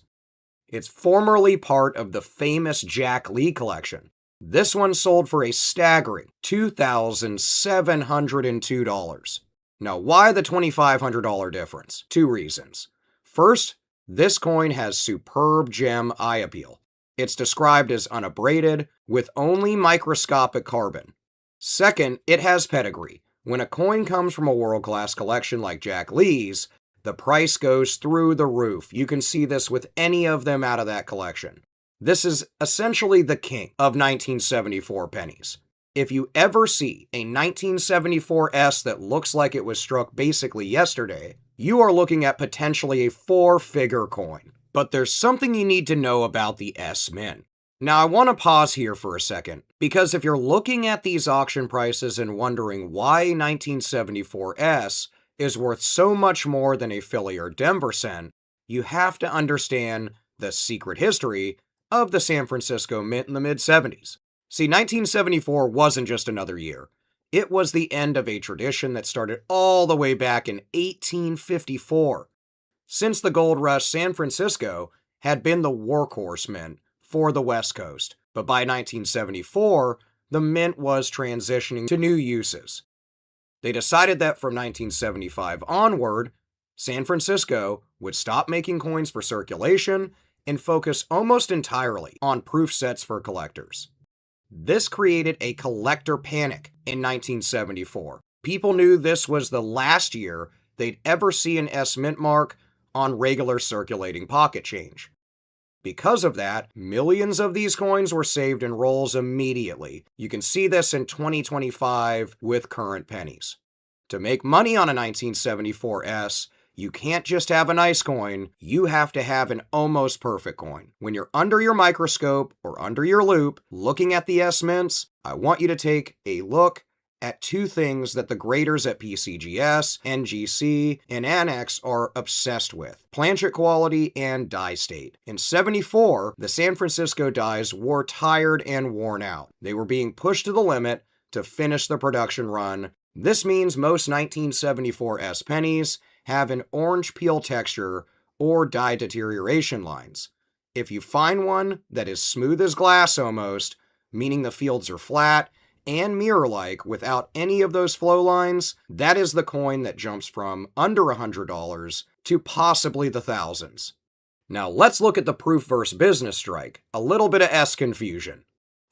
It's formerly part of the famous Jack Lee collection. This one sold for a staggering $2,702. Now, why the $2,500 difference? Two reasons. First, this coin has superb gem eye appeal. It's described as unabraded, with only microscopic carbon. Second, it has pedigree. When a coin comes from a world-class collection like Jack Lee's, the price goes through the roof. You can see this with any of them out of that collection. This is essentially the king of 1974 pennies. If you ever see a 1974S that looks like it was struck basically yesterday, you are looking at potentially a 4-figure coin. But there's something you need to know about the S Mint. Now, I want to pause here for a second, because if you're looking at these auction prices and wondering why 1974S is worth so much more than a Philly or Denver cent, you have to understand the secret history of the San Francisco Mint in the mid-70s. See, 1974 wasn't just another year. It was the end of a tradition that started all the way back in 1854. Since the gold rush, San Francisco had been the workhorse mint for the West Coast, but by 1974, the mint was transitioning to new uses. They decided that from 1975 onward, San Francisco would stop making coins for circulation and focus almost entirely on proof sets for collectors. This created a collector panic in 1974. People knew this was the last year they'd ever see an S Mint mark on regular circulating pocket change. Because of that, millions of these coins were saved in rolls immediately. You can see this in 2025 with current pennies. To make money on a 1974S, you can't just have a nice coin, you have to have an almost perfect coin. When you're under your microscope or under your loupe looking at the S Mints, I want you to take a look at two things that the graders at PCGS, NGC, and Annex are obsessed with: planchet quality and die state. In 74, the San Francisco dies were tired and worn out. They were being pushed to the limit to finish the production run. This means most 1974 S pennies have an orange peel texture or die deterioration lines. If you find one that is smooth as glass almost, meaning the fields are flat and mirror-like without any of those flow lines, that is the coin that jumps from under $100 to possibly the thousands. Now let's look at the proof versus business strike. A little bit of S confusion.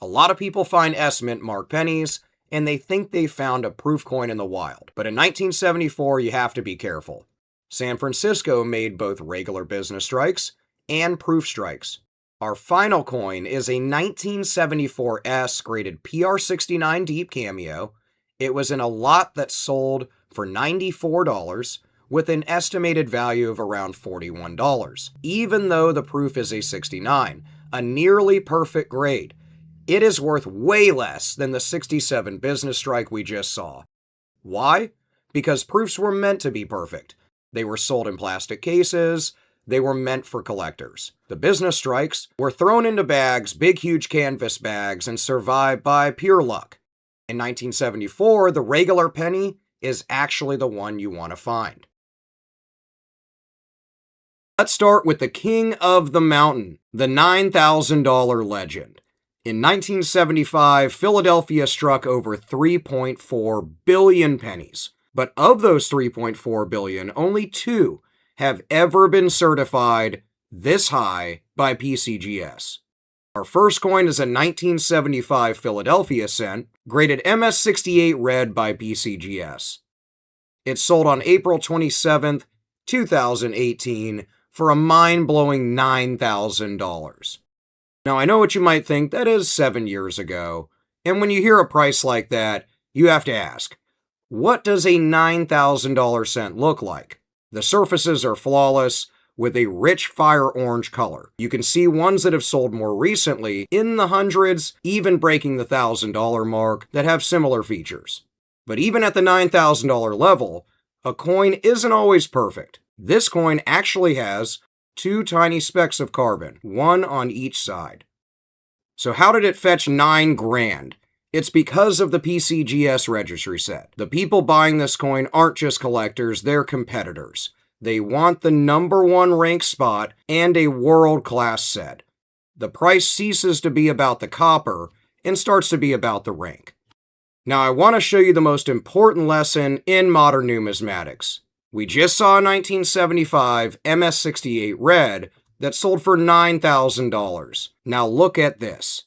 A lot of people find S Mint marked pennies and they think they found a proof coin in the wild. But in 1974, you have to be careful. San Francisco made both regular business strikes and proof strikes. Our final coin is a 1974S graded PR69 Deep Cameo. It was in a lot that sold for $94 with an estimated value of around $41, even though the proof is a 69, a nearly perfect grade. It is worth way less than the 67 business strike we just saw. Why? Because proofs were meant to be perfect. They were sold in plastic cases. They were meant for collectors. The business strikes were thrown into bags, big huge canvas bags, and survived by pure luck. In 1974, the regular penny is actually the one you want to find. Let's start with the king of the mountain, the $9,000 legend. In 1975, Philadelphia struck over 3.4 billion pennies. But of those 3.4 billion, only 2 have ever been certified this high by PCGS. Our first coin is a 1975 Philadelphia cent, graded MS68 Red by PCGS. It sold on April 27th, 2018 for a mind-blowing $9,000. Now, I know what you might think, that is 7 years ago, and when you hear a price like that, you have to ask, what does a $9,000 cent look like? The surfaces are flawless, with a rich fire orange color. You can see ones that have sold more recently, in the hundreds, even breaking the $1,000 mark, that have similar features. But even at the $9,000 level, a coin isn't always perfect. This coin actually has 2 tiny specks of carbon, one on each side. So how did it fetch $9 grand? It's because of the PCGS registry set. The people buying this coin aren't just collectors, they're competitors. They want the #1 ranked spot and a world-class set. The price ceases to be about the copper and starts to be about the rank. Now I want to show you the most important lesson in modern numismatics. We just saw a 1975 MS68 red that sold for $9,000. Now look at this.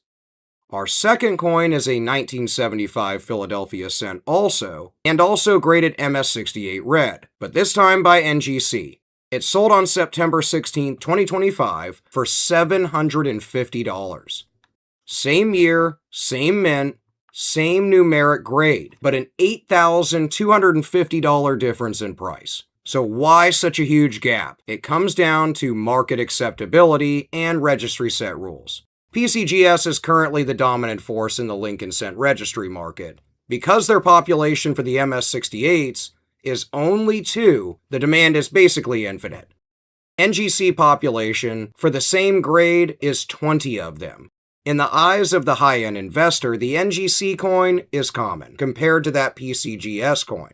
Our second coin is a 1975 Philadelphia cent also, and also graded MS68 red, but this time by NGC. It sold on September 16, 2025 for $750. Same year, same mint, same numeric grade, but an $8,250 difference in price. So why such a huge gap? It comes down to market acceptability and registry set rules. PCGS is currently the dominant force in the Lincoln Cent registry market. Because their population for the MS68s is only 2, the demand is basically infinite. NGC population for the same grade is 20 of them. In the eyes of the high-end investor, the NGC coin is common compared to that PCGS coin.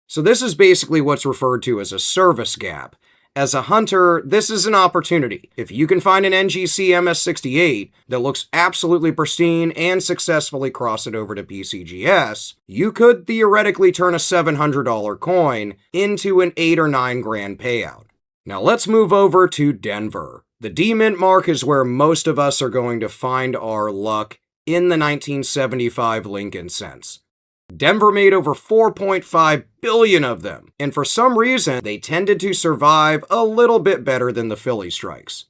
So this is basically what's referred to as a service gap. As a hunter, this is an opportunity. If you can find an NGC MS68 that looks absolutely pristine and successfully cross it over to PCGS, you could theoretically turn a $700 coin into an $8 or $9 grand payout. Now let's move over to Denver. The D-Mint mark is where most of us are going to find our luck in the 1975 Lincoln cents. Denver made over 4.5 billion of them, and for some reason, they tended to survive a little bit better than the Philly strikes.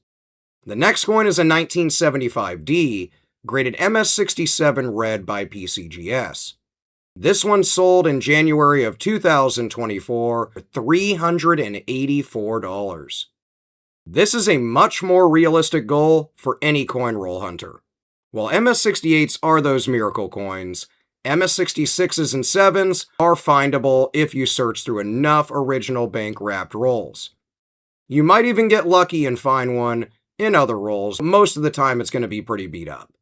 The next coin is a 1975D, graded MS67 red by PCGS. This one sold in January of 2024 for $384. This is a much more realistic goal for any coin roll hunter. While MS68s are those miracle coins, MS66s and 7s are findable if you search through enough original bank wrapped rolls. You might even get lucky and find one in other rolls. Most of the time it's going to be pretty beat up.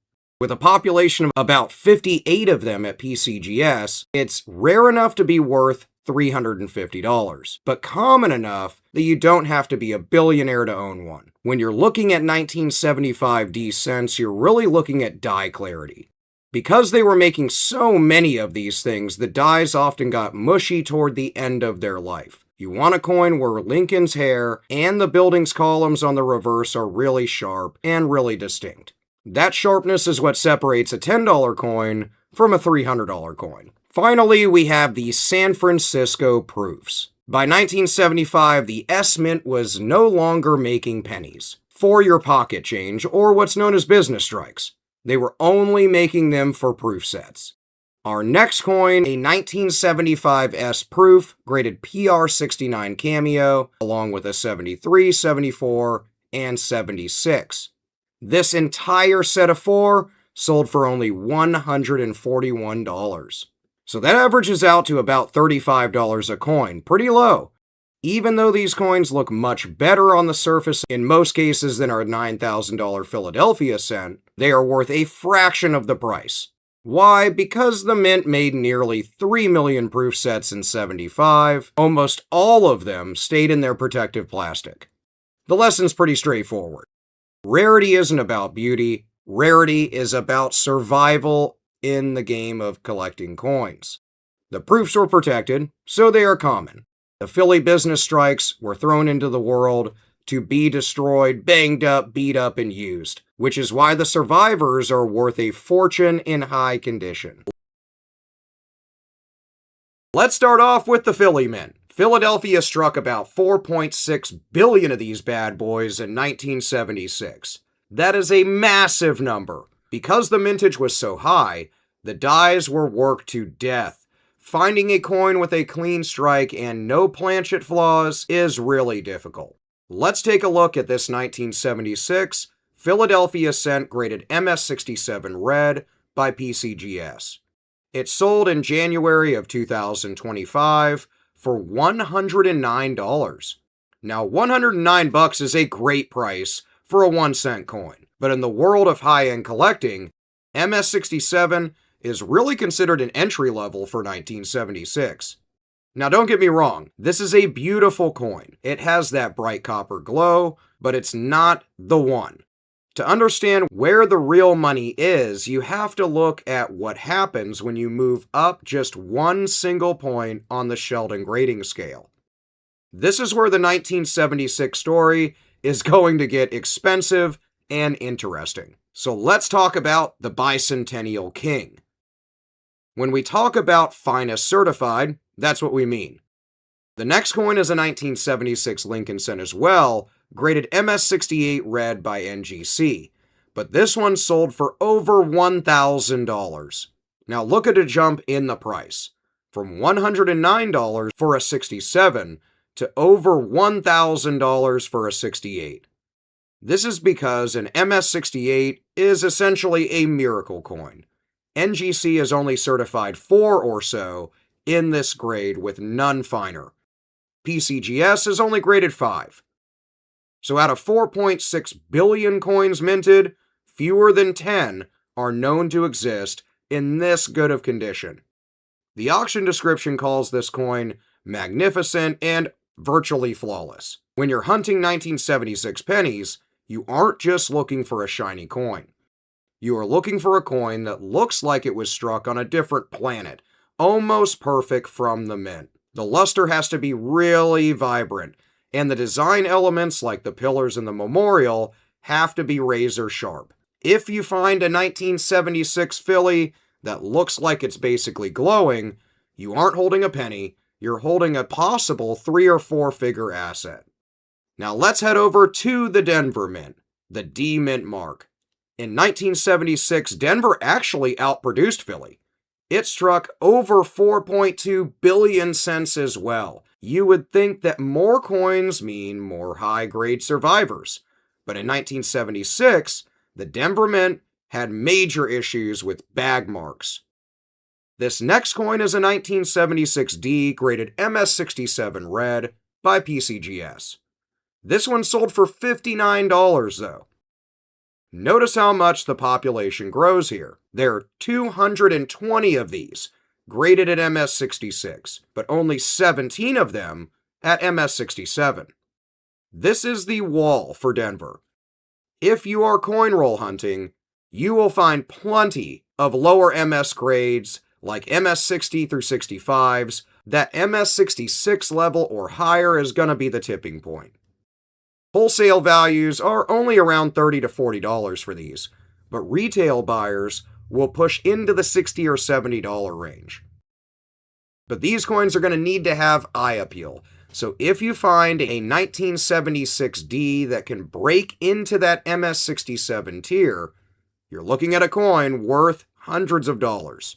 With a population of about 58 of them at PCGS, it's rare enough to be worth $350, but common enough that you don't have to be a billionaire to own one. When you're looking at 1975 D cents, you're really looking at die clarity. Because they were making so many of these things, the dies often got mushy toward the end of their life. You want a coin where Lincoln's hair and the building's columns on the reverse are really sharp and really distinct. That sharpness is what separates a $10 coin from a $300 coin. Finally, we have the San Francisco proofs. By 1975, the S-Mint was no longer making pennies for your pocket change or what's known as business strikes. They were only making them for proof sets. Our next coin, a 1975 S proof, graded PR69 Cameo, along with a 73, 74, and 76. This entire set of 4 sold for only $141. So that averages out to about $35 a coin, pretty low. Even though these coins look much better on the surface in most cases than our $9,000 Philadelphia cent, they are worth a fraction of the price. Why? Because the mint made nearly 3 million proof sets in 75. Almost all of them stayed in their protective plastic. The lesson's pretty straightforward. Rarity isn't about beauty. Rarity is about survival in the game of collecting coins. The proofs were protected, so they are common. The Philly business strikes were thrown into the world to be destroyed, banged up, beat up, and used, which is why the survivors are worth a fortune in high condition. Let's start off with the Philly Mint. Philadelphia struck about 4.6 billion of these bad boys in 1976. That is a massive number. Because the mintage was so high, the dies were worked to death. Finding a coin with a clean strike and no planchet flaws is really difficult. Let's take a look at this 1976 Philadelphia cent graded MS67 red by PCGS. It sold in January of 2025 for $109. Now, $109 is a great price for a 1-cent coin, but in the world of high-end collecting, MS-67 is really considered an entry level for 1976. Now, don't get me wrong, this is a beautiful coin. It has that bright copper glow, but it's not the one. To understand where the real money is, you have to look at what happens when you move up just one single point on the Sheldon grading scale. This is where the 1976 story is going to get expensive and interesting. So let's talk about the Bicentennial King. When we talk about finest certified, that's what we mean. The next coin is a 1976 Lincoln Cent as well, graded MS68 red by NGC, but this one sold for over $1,000. Now look at a jump in the price, from $109 for a 67 to over $1,000 for a 68. This is because an MS68 is essentially a miracle coin. NGC is only certified 4 or so in this grade with none finer. PCGS is only graded 5. So out of 4.6 billion coins minted, fewer than 10 are known to exist in this good of condition. The auction description calls this coin magnificent and virtually flawless. When you're hunting 1976 pennies, you aren't just looking for a shiny coin. You are looking for a coin that looks like it was struck on a different planet, almost perfect from the mint. The luster has to be really vibrant, and the design elements like the pillars and the memorial have to be razor sharp. If you find a 1976 Philly that looks like it's basically glowing, you aren't holding a penny, you're holding a possible 3 or 4 figure asset. Now let's head over to the Denver Mint, the D Mint mark. In 1976, Denver actually outproduced Philly. It struck over 4.2 billion cents as well. You would think that more coins mean more high-grade survivors. But in 1976, the Denver Mint had major issues with bag marks. This next coin is a 1976D graded MS67 red by PCGS. This one sold for $59 though. Notice how much the population grows here. There are 220 of these graded at MS66, but only 17 of them at MS67. This is the wall for Denver. If you are coin roll hunting, you will find plenty of lower MS grades like MS60 through 65s. That MS66 level or higher is going to be the tipping point. Wholesale values are only around $30 to $40 for these, but retail buyers will push into the $60 or $70 range. But these coins are going to need to have eye appeal. So if you find a 1976D that can break into that MS67 tier, you're looking at a coin worth hundreds of dollars.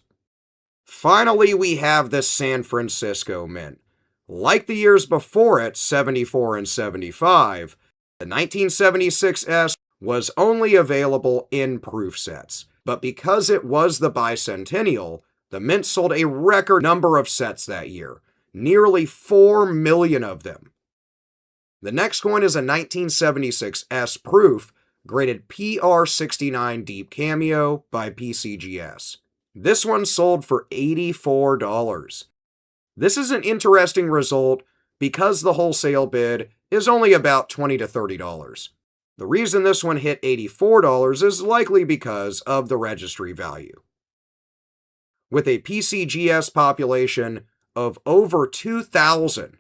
Finally, we have the San Francisco Mint. Like the years before it, 74 and 75, the 1976S was only available in proof sets. But because it was the bicentennial, the Mint sold a record number of sets that year. Nearly 4 million of them. The next coin is a 1976S proof, graded PR69 Deep Cameo by PCGS. This one sold for $84. This is an interesting result because the wholesale bid is only about $20 to $30. The reason this one hit $84 is likely because of the registry value. With a PCGS population of over 2,000,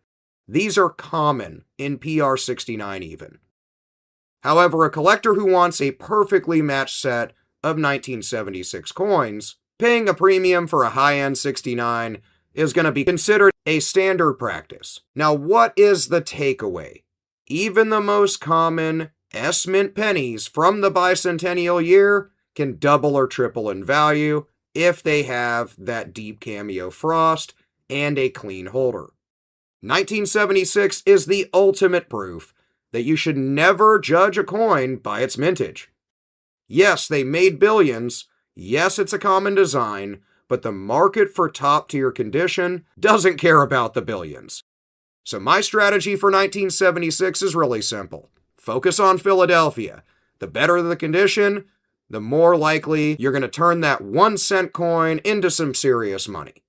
these are common in PR69 even. However, a collector who wants a perfectly matched set of 1976 coins, paying a premium for a high-end 69 is going to be considered a standard practice. Now, what is the takeaway? Even the most common S-Mint pennies from the bicentennial year can double or triple in value if they have that deep cameo frost and a clean holder. 1976 is the ultimate proof that you should never judge a coin by its mintage. Yes, they made billions. Yes, it's a common design, but the market for top-tier condition doesn't care about the billions. So my strategy for 1976 is really simple. Focus on Philadelphia. The better the condition, the more likely you're going to turn that 1-cent coin into some serious money.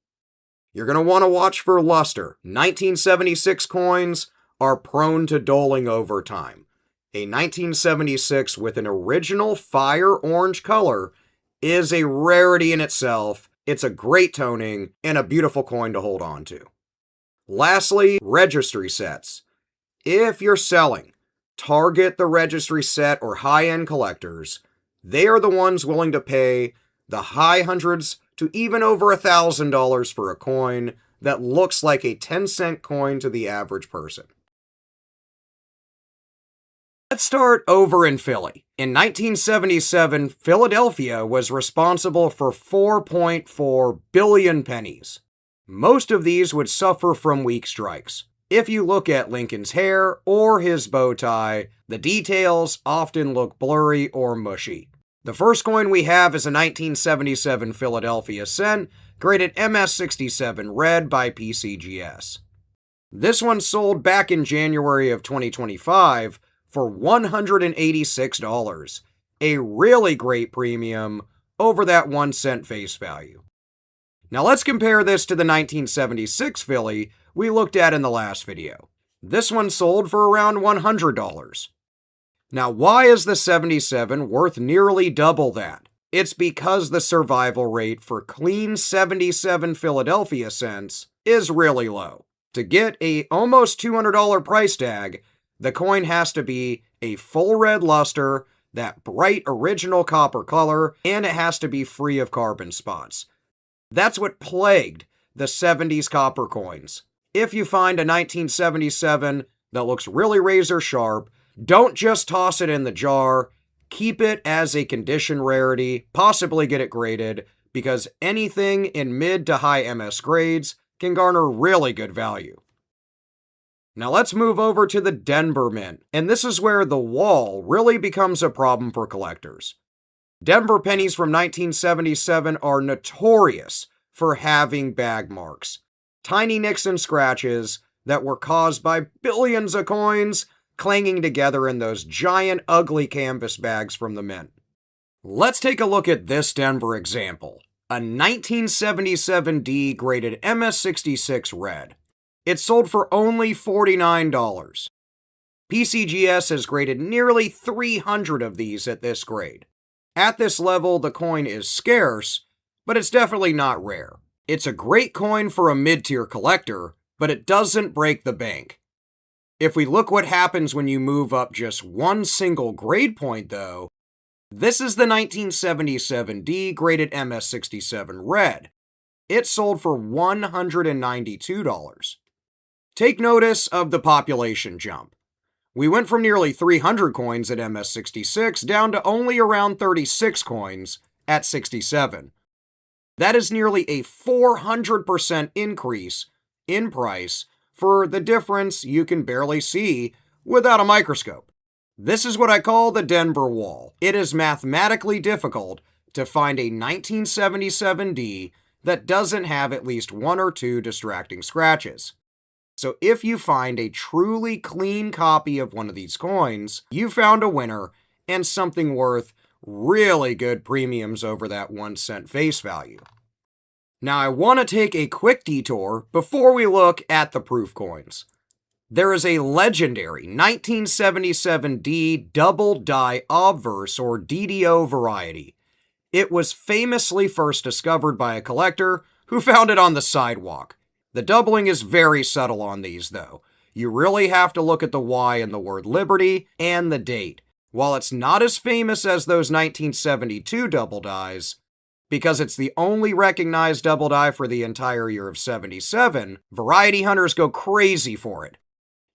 You're going to want to watch for luster. 1976 coins are prone to doling over time. A 1976 with an original fire orange color is a rarity in itself. It's a great toning and a beautiful coin to hold on to. Lastly, registry sets. If you're selling, target the registry set or high-end collectors. They are the ones willing to pay the high hundreds to even over $1,000 for a coin that looks like a 10-cent coin to the average person. Let's start over in Philly. In 1977, Philadelphia was responsible for 4.4 billion pennies. Most of these would suffer from weak strikes. If you look at Lincoln's hair or his bow tie, the details often look blurry or mushy. The first coin we have is a 1977 Philadelphia cent, graded MS67 red by PCGS. This one sold back in January of 2025 for $186, a really great premium over that 1-cent face value. Now let's compare this to the 1976 Philly we looked at in the last video. This one sold for around $100. Now why is the 77 worth nearly double that? It's because the survival rate for clean 77 Philadelphia cents is really low. To get a almost $200 price tag, the coin has to be a full red luster, that bright original copper color, and it has to be free of carbon spots. That's what plagued the 70s copper coins. If you find a 1977 that looks really razor sharp, don't just toss it in the jar. Keep it as a condition rarity, possibly get it graded, because anything in mid to high MS grades can garner really good value. Now let's move over to the Denver Mint, and this is where the wall really becomes a problem for collectors. Denver pennies from 1977 are notorious for having bag marks, tiny nicks and scratches that were caused by billions of coins clanging together in those giant ugly canvas bags from the mint. Let's take a look at this Denver example, a 1977D graded MS66 red. It sold for only $49. PCGS has graded nearly 300 of these at this grade. At this level, the coin is scarce, but it's definitely not rare. It's a great coin for a mid-tier collector, but it doesn't break the bank. If we look what happens when you move up just one single grade point though, this is the 1977D graded MS67 red. It sold for $192. Take notice of the population jump. We went from nearly 300 coins at MS66 down to only around 36 coins at 67. That is nearly a 400% increase in price for the difference you can barely see without a microscope. This is what I call the Denver wall. It is mathematically difficult to find a 1977D that doesn't have at least one or two distracting scratches. So if you find a truly clean copy of one of these coins, you found a winner and something worth really good premiums over that 1-cent face value. Now I want to take a quick detour before we look at the proof coins. There is a legendary 1977D double die obverse or DDO variety. It was famously first discovered by a collector who found it on the sidewalk. The doubling is very subtle on these though. You really have to look at the Y in the word Liberty and the date. While it's not as famous as those 1972 double dies, because it's the only recognized double die for the entire year of 77, variety hunters go crazy for it.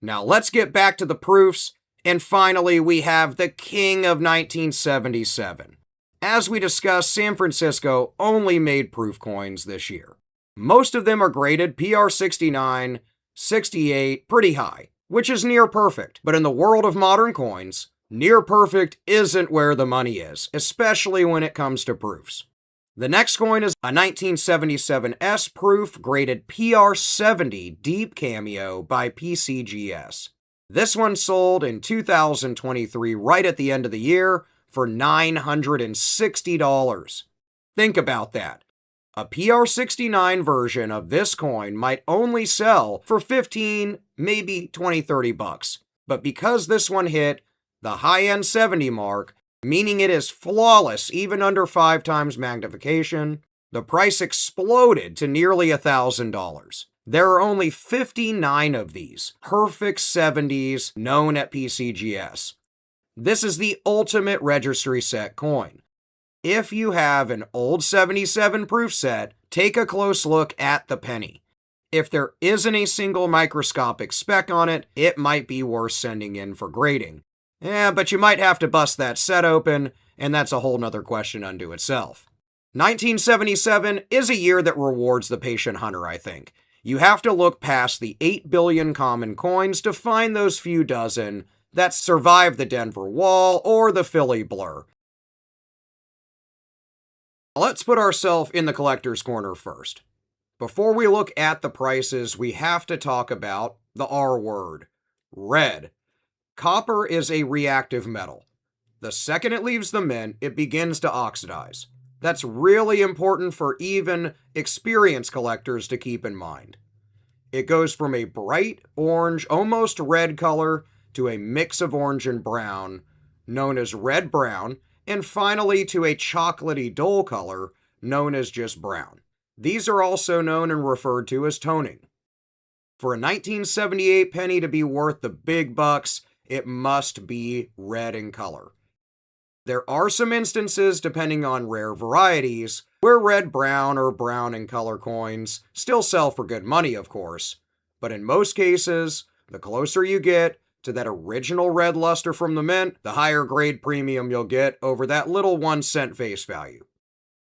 Now let's get back to the proofs, and finally we have the king of 1977. As we discussed, San Francisco only made proof coins this year. Most of them are graded PR 69, 68, pretty high, which is near perfect. But in the world of modern coins, near perfect isn't where the money is, especially when it comes to proofs. The next coin is a 1977 S-Proof graded PR70 Deep Cameo by PCGS. This one sold in 2023, right at the end of the year, for $960. Think about that. A PR69 version of this coin might only sell for 15, maybe 20, 30 bucks. But because this one hit the high-end 70 mark, meaning it is flawless even under 5 times magnification, the price exploded to nearly $1,000. There are only 59 of these perfect 70s known at PCGS. This is the ultimate registry set coin. If you have an old 77 proof set, take a close look at the penny. If there isn't a single microscopic speck on it, it might be worth sending in for grading. But you might have to bust that set open, and that's a whole nother question unto itself. 1977 is a year that rewards the patient hunter, I think. You have to look past the 8 billion common coins to find those few dozen that survive the Denver Wall or the Philly Blur. Let's put ourselves in the collector's corner first. Before we look at the prices, we have to talk about the R word, red. Copper is a reactive metal. The second it leaves the mint, it begins to oxidize. That's really important for even experienced collectors to keep in mind. It goes from a bright orange, almost red color to a mix of orange and brown, known as red-brown, and finally to a chocolatey dull color, known as just brown. These are also known and referred to as toning. For a 1978 penny to be worth the big bucks, it must be red in color. There are some instances, depending on rare varieties, where red-brown or brown in color coins still sell for good money, of course, but in most cases, the closer you get to that original red luster from the mint, the higher grade premium you'll get over that little 1 cent face value.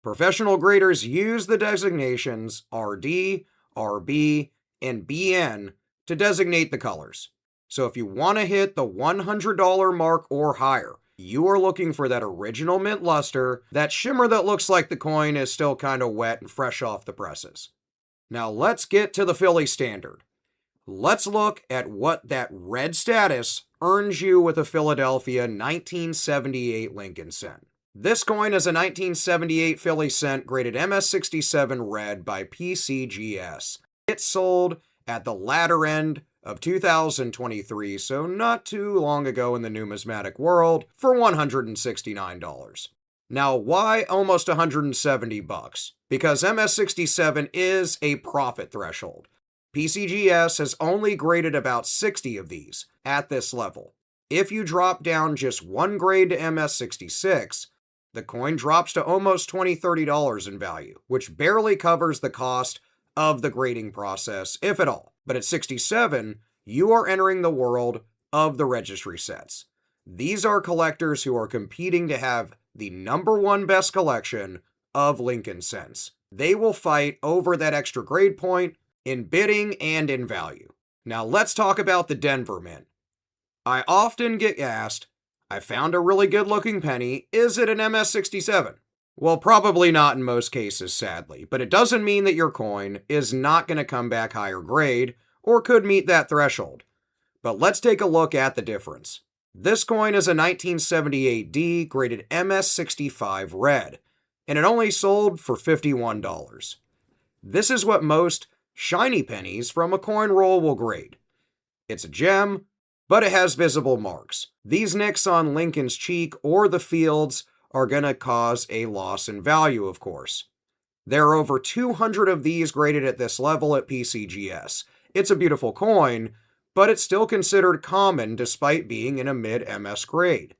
Professional graders use the designations RD, RB, and BN to designate the colors. So if you want to hit the $100 mark or higher, you are looking for that original mint luster, that shimmer that looks like the coin is still kind of wet and fresh off the presses. Now let's get to the Philly standard. Let's look at what that red status earns you with a Philadelphia 1978 Lincoln cent. This coin is a 1978 Philly cent graded MS67 red by PCGS. It sold at the latter end of 2023, so not too long ago in the numismatic world, for $169. Now, why almost $170? Because MS67 is a profit threshold. PCGS has only graded about 60 of these at this level. If you drop down just one grade to MS66, the coin drops to almost $20, $30 in value, which barely covers the cost of the grading process, if at all. But at 67, you are entering the world of the registry sets. These are collectors who are competing to have the #1 best collection of Lincoln cents. They will fight over that extra grade point in bidding and in value. Now let's talk about the Denver Mint. I often get asked, I found a really good looking penny, is it an MS67? Well, probably not in most cases, sadly, but it doesn't mean that your coin is not going to come back higher grade or could meet that threshold. But let's take a look at the difference. This coin is a 1978D graded MS65 red, and it only sold for $51. This is what most shiny pennies from a coin roll will grade. It's a gem, but it has visible marks. These nicks on Lincoln's cheek or the fields are going to cause a loss in value, of course. There are over 200 of these graded at this level at PCGS. It's a beautiful coin, but it's still considered common despite being in a mid-MS grade.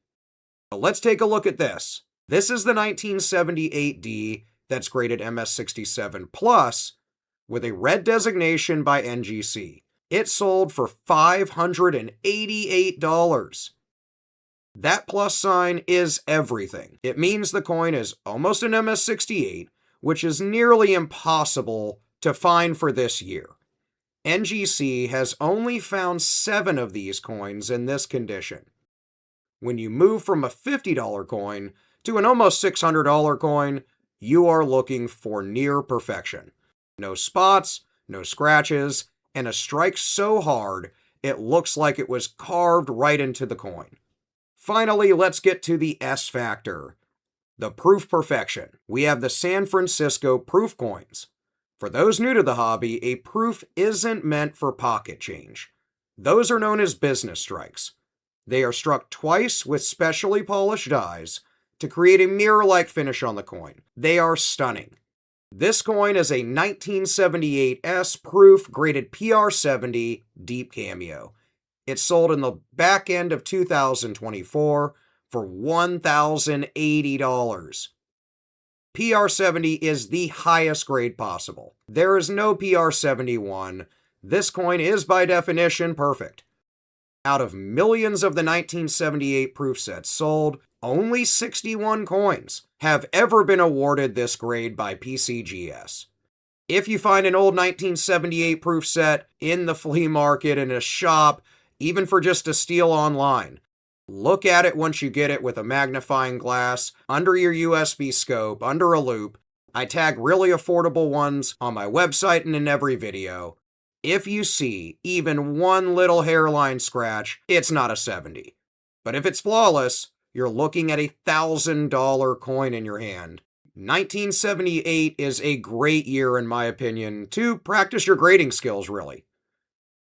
But let's take a look at this. This is the 1978D that's graded MS67 Plus with a red designation by NGC. It sold for $588. That plus sign is everything. It means the coin is almost an MS68, which is nearly impossible to find for this year. NGC has only found 7 of these coins in this condition. When you move from a $50 coin to an almost $600 coin, you are looking for near perfection. No spots, no scratches, and a strike so hard it looks like it was carved right into the coin. Finally, let's get to the S factor, the proof perfection. We have the San Francisco proof coins. For those new to the hobby, a proof isn't meant for pocket change. Those are known as business strikes. They are struck twice with specially polished dies to create a mirror-like finish on the coin. They are stunning. This coin is a 1978 S proof graded PR70 deep cameo. It sold in the back end of 2024 for $1,080. PR70 is the highest grade possible. There is no PR71. This coin is by definition perfect. Out of millions of the 1978 proof sets sold, only 61 coins have ever been awarded this grade by PCGS. If you find an old 1978 proof set in the flea market, in a shop, even for just a steal online, look at it once you get it with a magnifying glass, under your USB scope, under a loop. I tag really affordable ones on my website and in every video. If you see even one little hairline scratch, it's not a 70. But if it's flawless, you're looking at a $1,000 coin in your hand. 1978 is a great year, in my opinion, to practice your grading skills, really.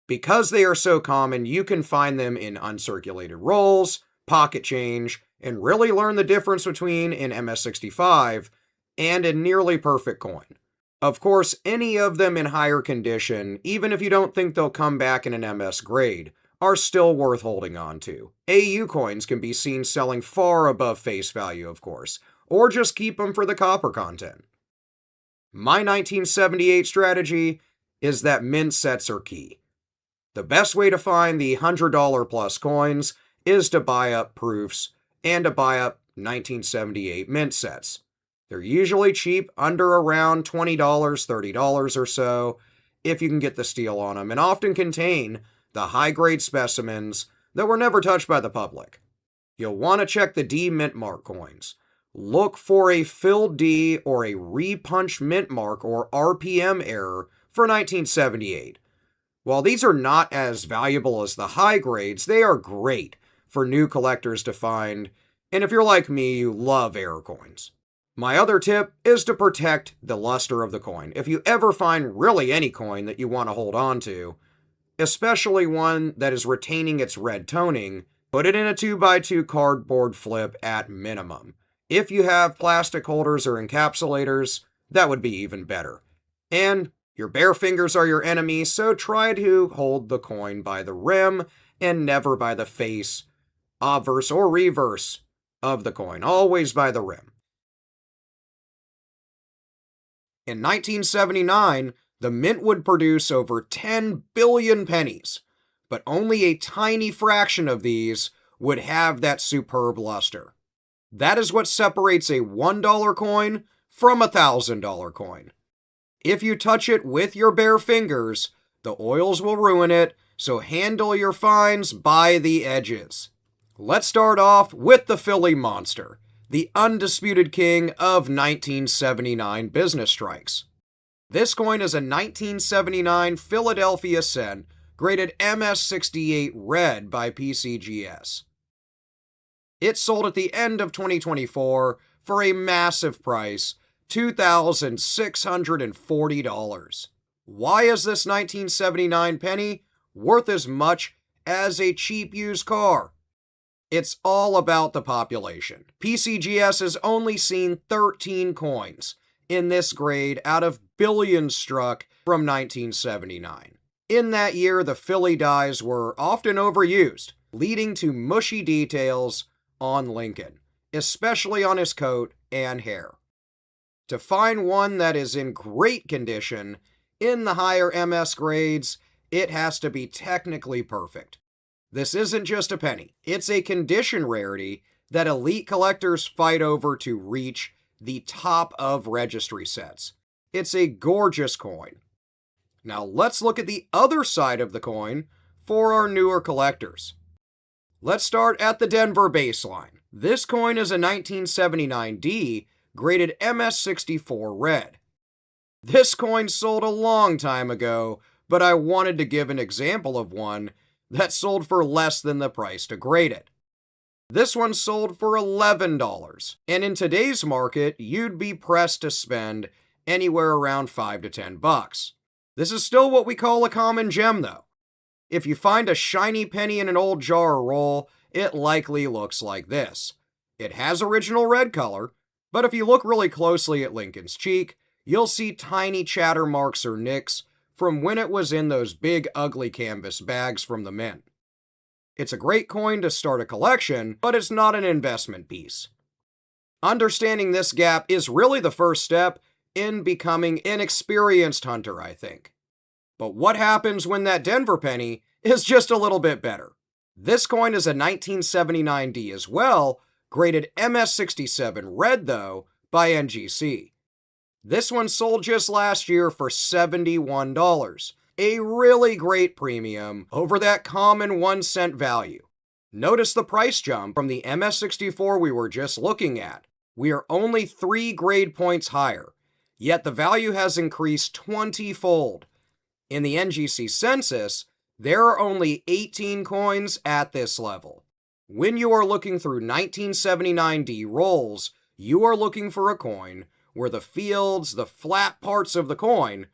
Because they are so common, you can find them in uncirculated rolls, pocket change, and really learn the difference between an MS65 and a nearly perfect coin. Of course, any of them in higher condition, even if you don't think they'll come back in an MS grade, are still worth holding on to. AU coins can be seen selling far above face value, of course, or just keep them for the copper content. My 1978 strategy is that mint sets are key. The best way to find the $100 plus coins is to buy up proofs and to buy up 1978 mint sets. They're usually cheap, under around $20, $30 or so, if you can get the steal on them, and often contain the high-grade specimens that were never touched by the public. You'll want to check the D mint mark coins. Look for a filled D or a repunched mint mark or RPM error for 1978. While these are not as valuable as the high grades, they are great for new collectors to find, and if you're like me, you love error coins. My other tip is to protect the luster of the coin. If you ever find really any coin that you want to hold on to, especially one that is retaining its red toning, put it in a 2x2 cardboard flip at minimum. If you have plastic holders or encapsulators, that would be even better. And your bare fingers are your enemy, so try to hold the coin by the rim and never by the face, obverse or reverse of the coin, always by the rim. In 1979, the mint would produce over 10 billion pennies, but only a tiny fraction of these would have that superb luster. That is what separates a $1 coin from a $1,000 coin. If you touch it with your bare fingers, the oils will ruin it, so handle your finds by the edges. Let's start off with the Philly Monster, the undisputed king of 1979 business strikes. This coin is a 1979 Philadelphia cent, graded MS68 red by PCGS. It sold at the end of 2024 for a massive price, $2,640. Why is this 1979 penny worth as much as a cheap used car? It's all about the population. PCGS has only seen 13 coins in this grade out of billions struck from 1979. In that year, the Philly dies were often overused, leading to mushy details on Lincoln, especially on his coat and hair. To find one that is in great condition in the higher MS grades, it has to be technically perfect. This isn't just a penny. It's a condition rarity that elite collectors fight over to reach the top of registry sets. It's a gorgeous coin. Now let's look at the other side of the coin for our newer collectors. Let's start at the Denver baseline. This coin is a 1979D graded MS64 red. This coin sold a long time ago, but I wanted to give an example of one that sold for less than the price to grade it. This one sold for $11, and in today's market, you'd be pressed to spend anywhere around $5 to $10. This is still what we call a common gem, though. If you find a shiny penny in an old jar or roll, it likely looks like this. It has original red color, but if you look really closely at Lincoln's cheek, you'll see tiny chatter marks or nicks from when it was in those big ugly canvas bags from the mint. It's a great coin to start a collection, but it's not an investment piece. Understanding this gap is really the first step in becoming an experienced hunter, I think. But what happens when that Denver penny is just a little bit better? This coin is a 1979D as well, graded MS67 red though, by NGC. This one sold just last year for $71, a really great premium over that common 1 cent value. Notice the price jump from the MS64 we were just looking at. We are only 3 grade points higher, yet the value has increased 20-fold. In the NGC census, there are only 18 coins at this level. When you are looking through 1979D rolls, you are looking for a coin where the fields, the flat parts of the coin,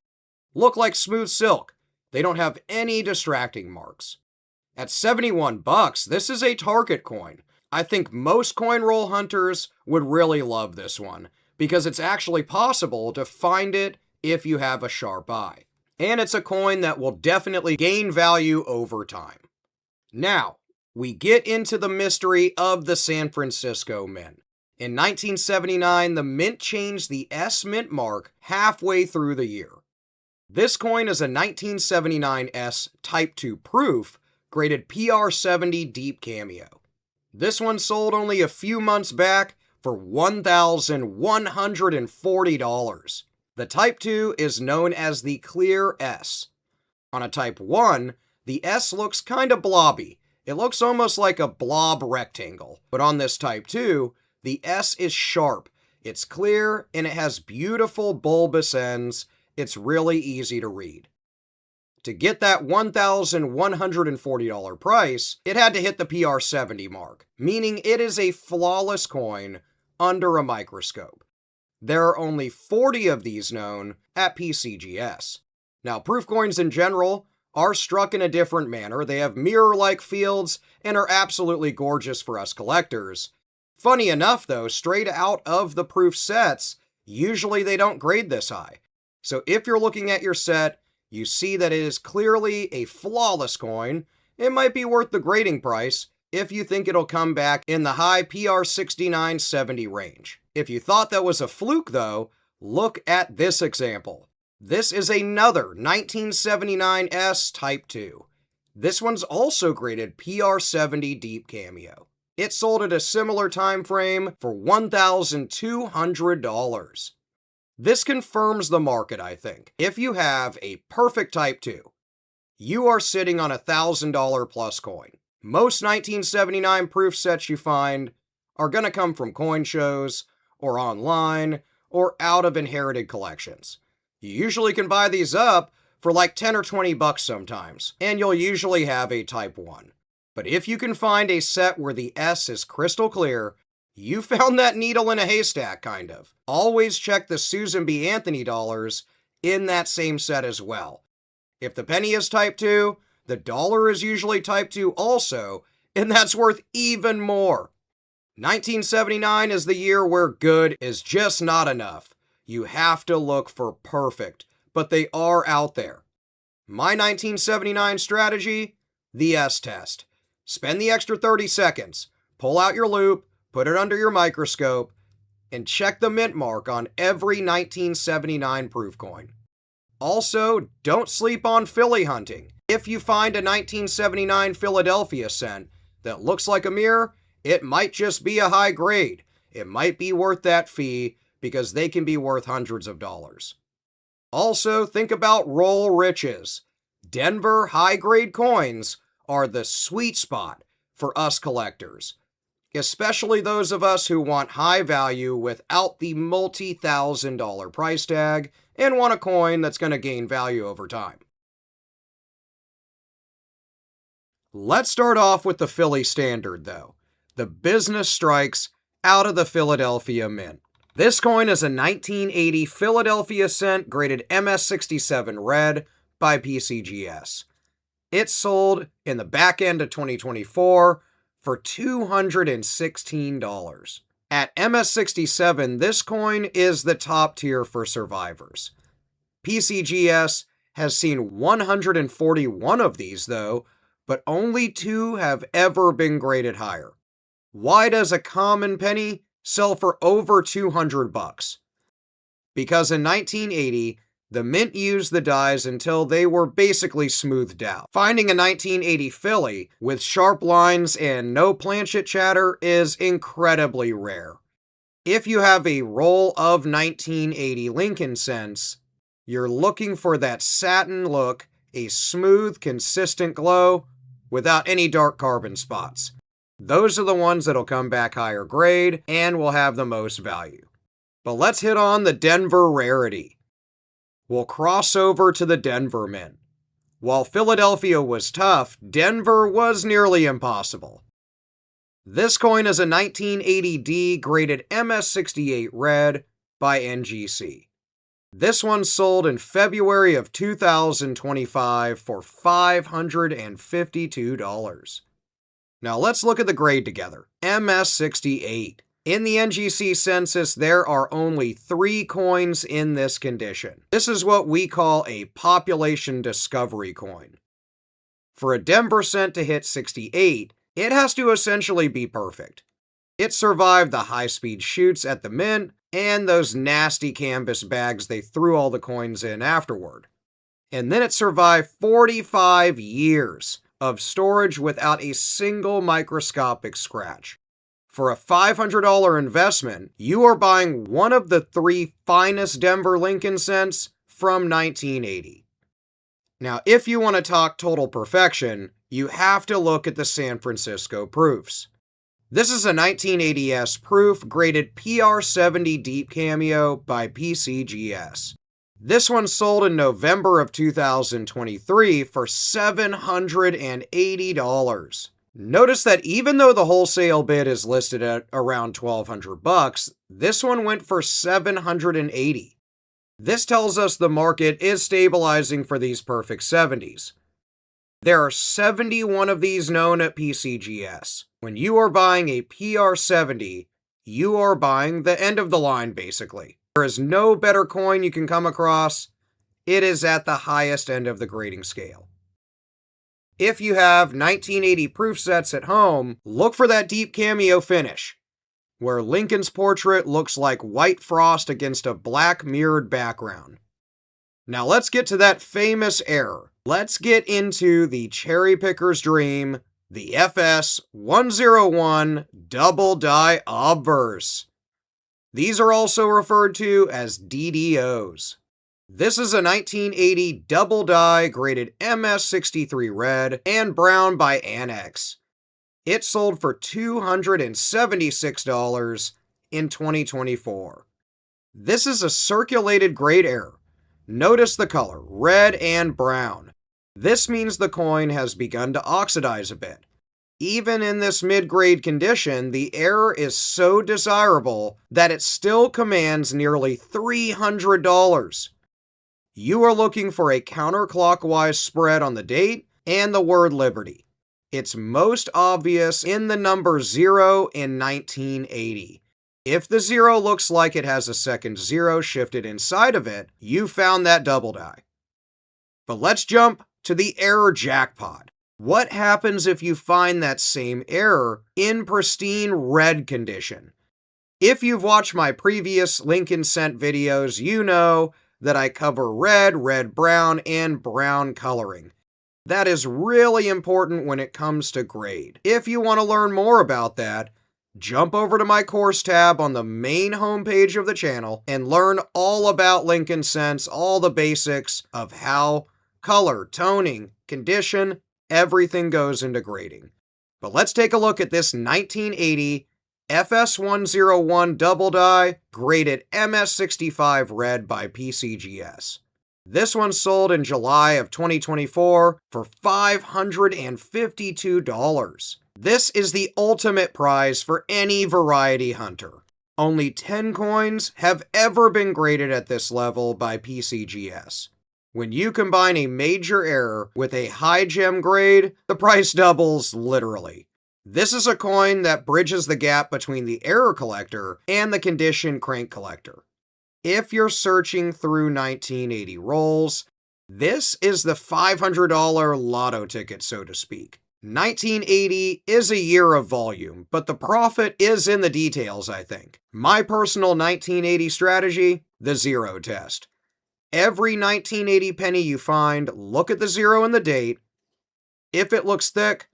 look like smooth silk. They don't have any distracting marks. At $71, this is a target coin. I think most coin roll hunters would really love this one, because it's actually possible to find it if you have a sharp eye. And it's a coin that will definitely gain value over time. Now, we get into the mystery of the San Francisco Mint. In 1979, the Mint changed the S Mint mark halfway through the year. This coin is a 1979 S Type 2 proof, graded PR70 Deep Cameo. This one sold only a few months back for $1,140. The Type 2 is known as the Clear S. On a Type 1, the S looks kinda blobby. It looks almost like a blob rectangle. But on this Type 2, the S is sharp, it's clear, and it has beautiful bulbous ends. It's really easy to read. To get that $1,140 price, it had to hit the PR70 mark, meaning it is a flawless coin under a microscope. There are only 40 of these known at PCGS. Now, proof coins in general are struck in a different manner. They have mirror-like fields and are absolutely gorgeous for us collectors. Funny enough, though, straight out of the proof sets, usually they don't grade this high. So if you're looking at your set, you see that it is clearly a flawless coin, it might be worth the grading price if you think it'll come back in the high PR69-70 range. If you thought that was a fluke, though, look at this example. This is another 1979 S Type 2. This one's also graded PR70 Deep Cameo. It sold at a similar time frame for $1,200. This confirms the market, I think. If you have a perfect Type 2, you are sitting on a $1,000 plus coin. Most 1979 proof sets you find are going to come from coin shows, or online, or out of inherited collections. You usually can buy these up for like 10 or 20 bucks sometimes, and you'll usually have a Type 1. But if you can find a set where the S is crystal clear, you found that needle in a haystack, kind of. Always check the Susan B. Anthony dollars in that same set as well. If the penny is Type 2, the dollar is usually Type 2 also, and that's worth even more. 1979 is the year where good is just not enough. You have to look for perfect, but they are out there. My 1979 strategy? The S-test. Spend the extra 30 seconds, pull out your loupe, put it under your microscope, and check the mint mark on every 1979 proof coin. Also, don't sleep on Philly hunting. If you find a 1979 Philadelphia cent that looks like a mirror, it might just be a high grade. It might be worth that fee because they can be worth hundreds of dollars. Also, think about roll riches. Denver high grade coins are the sweet spot for us collectors. especially those of us who want high value without the multi-$1,000 price tag and want a coin that's going to gain value over time. Let's start off with the Philly Standard, though. The business strikes out of the Philadelphia Mint. This coin is a 1980 Philadelphia cent graded MS67 red by PCGS. It sold in the back end of 2024 for $216. At MS67, this coin is the top tier for survivors. PCGS has seen 141 of these, though, but only 2 have ever been graded higher. Why does a common penny sell for over $200? Because in 1980, the Mint used the dies until they were basically smoothed out. Finding a 1980 Philly with sharp lines and no planchet chatter is incredibly rare. If you have a roll of 1980 Lincoln cents, you're looking for that satin look, a smooth, consistent glow without any dark carbon spots. Those are the ones that'll come back higher grade and will have the most value. But let's hit on the Denver Rarity. We'll cross over to the Denver Mint. While Philadelphia was tough, Denver was nearly impossible. This coin is a 1980D graded MS68 red by NGC. This one sold in February of 2025 for $552. Now let's look at the grade together. MS68. In the NGC census, there are only 3 coins in this condition. This is what we call a population discovery coin. For a Denver cent to hit 68, it has to essentially be perfect. It survived the high-speed shoots at the Mint and those nasty canvas bags they threw all the coins in afterward. And then it survived 45 years of storage without a single microscopic scratch. For a $500 investment, you are buying one of the 3 finest Denver Lincoln cents from 1980. Now, if you want to talk total perfection, you have to look at the San Francisco proofs. This is a 1980s proof graded PR70 Deep Cameo by PCGS. This one sold in November of 2023 for $780. Notice that even though the wholesale bid is listed at around $1,200, this one went for $780. This tells us the market is stabilizing for these perfect 70s. There are 71 of these known at PCGS. When you are buying a PR70, you are buying the end of the line, basically. There is no better coin you can come across. It is at the highest end of the grading scale. If you have 1980 proof sets at home, look for that deep cameo finish, where Lincoln's portrait looks like white frost against a black mirrored background. Now let's get to that famous error. Let's get into the cherry picker's dream, the FS101 double die obverse. These are also referred to as DDOs. This is a 1980 double die graded MS63 red and brown by Annex. It sold for $276 in 2024. This is a circulated grade error. Notice the color, red and brown. This means the coin has begun to oxidize a bit. Even in this mid-grade condition, the error is so desirable that it still commands nearly $300. You are looking for a counterclockwise spread on the date and the word Liberty. It's most obvious in the number 0 in 1980. If the 0 looks like it has a second 0 shifted inside of it, you found that double die. But let's jump to the error jackpot. What happens if you find that same error in pristine red condition? If you've watched my previous Lincoln cent videos, you know that I cover red, red-brown, and brown coloring. That is really important when it comes to grade. If you want to learn more about that, jump over to my course tab on the main homepage of the channel and learn all about Lincoln cents, all the basics of how color, toning, condition, everything goes into grading. But let's take a look at this 1980 FS101 double die graded MS65 red by PCGS. This one sold in July of 2024 for $552. This is the ultimate prize for any variety hunter. Only 10 coins have ever been graded at this level by PCGS. When you combine a major error with a high gem grade, the price doubles literally. This is a coin that bridges the gap between the error collector and the condition crank collector. If you're searching through 1980 rolls, this is the $500 lotto ticket, so to speak. 1980 is a year of volume, but the profit is in the details, I think. My personal 1980 strategy, the zero test. Every 1980 penny you find, look at the zero and the date. If it looks thick,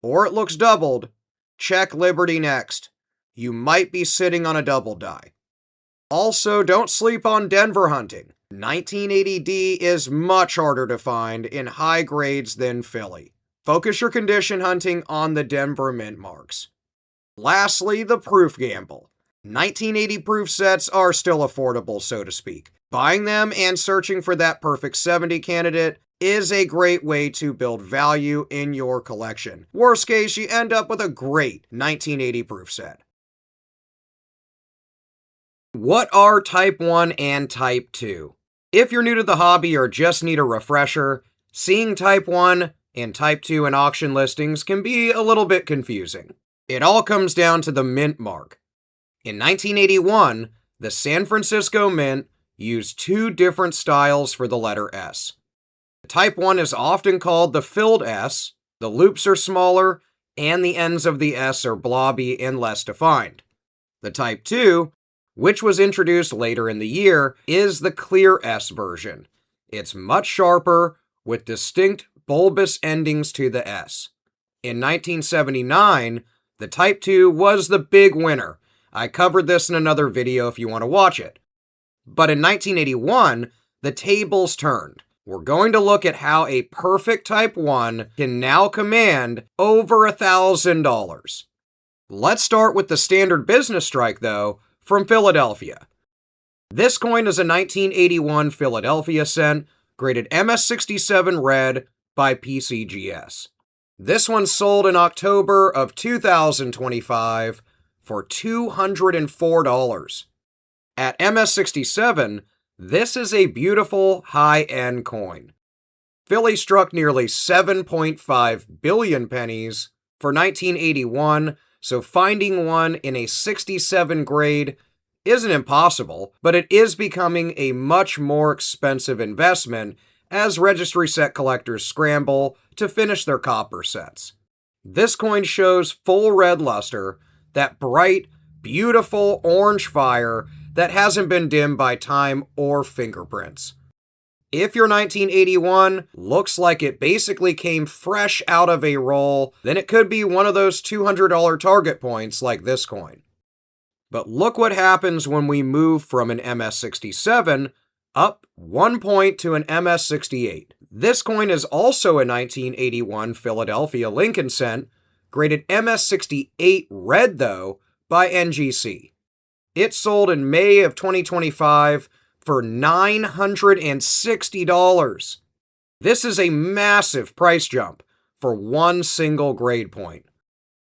or it looks doubled, check Liberty next. You might be sitting on a double die. Also, don't sleep on Denver hunting. 1980D is much harder to find in high grades than Philly. Focus your condition hunting on the Denver mint marks. Lastly, the proof gamble. 1980 proof sets are still affordable, so to speak. Buying them and searching for that perfect 70 candidate is a great way to build value in your collection. Worst case, you end up with a great 1980 proof set. What are Type 1 and Type 2? If you're new to the hobby or just need a refresher, seeing Type 1 and Type 2 in auction listings can be a little bit confusing. It all comes down to the mint mark. In 1981, the San Francisco Mint used two different styles for the letter S. Type 1 is often called the filled S, the loops are smaller, and the ends of the S are blobby and less defined. The Type 2, which was introduced later in the year, is the clear S version. It's much sharper, with distinct bulbous endings to the S. In 1979, the Type 2 was the big winner. I covered this in another video if you want to watch it. But in 1981, the tables turned. We're going to look at how a perfect Type 1 can now command over $1,000. Let's start with the standard business strike, though, from Philadelphia. This coin is a 1981 Philadelphia cent, graded MS67 red by PCGS. This one sold in October of 2025 for $204. At MS67, this is a beautiful high-end coin. Philly struck nearly 7.5 billion pennies for 1981, so finding one in a 67 grade isn't impossible, but it is becoming a much more expensive investment as registry set collectors scramble to finish their copper sets. This coin shows full red luster, that bright, beautiful orange fire that hasn't been dimmed by time or fingerprints. If your 1981 looks like it basically came fresh out of a roll, then it could be one of those $200 target points like this coin. But look what happens when we move from an MS67 up 1 point to an MS68. This coin is also a 1981 Philadelphia Lincoln cent, graded MS68 red though by NGC. It sold in May of 2025 for $960. This is a massive price jump for one single grade point.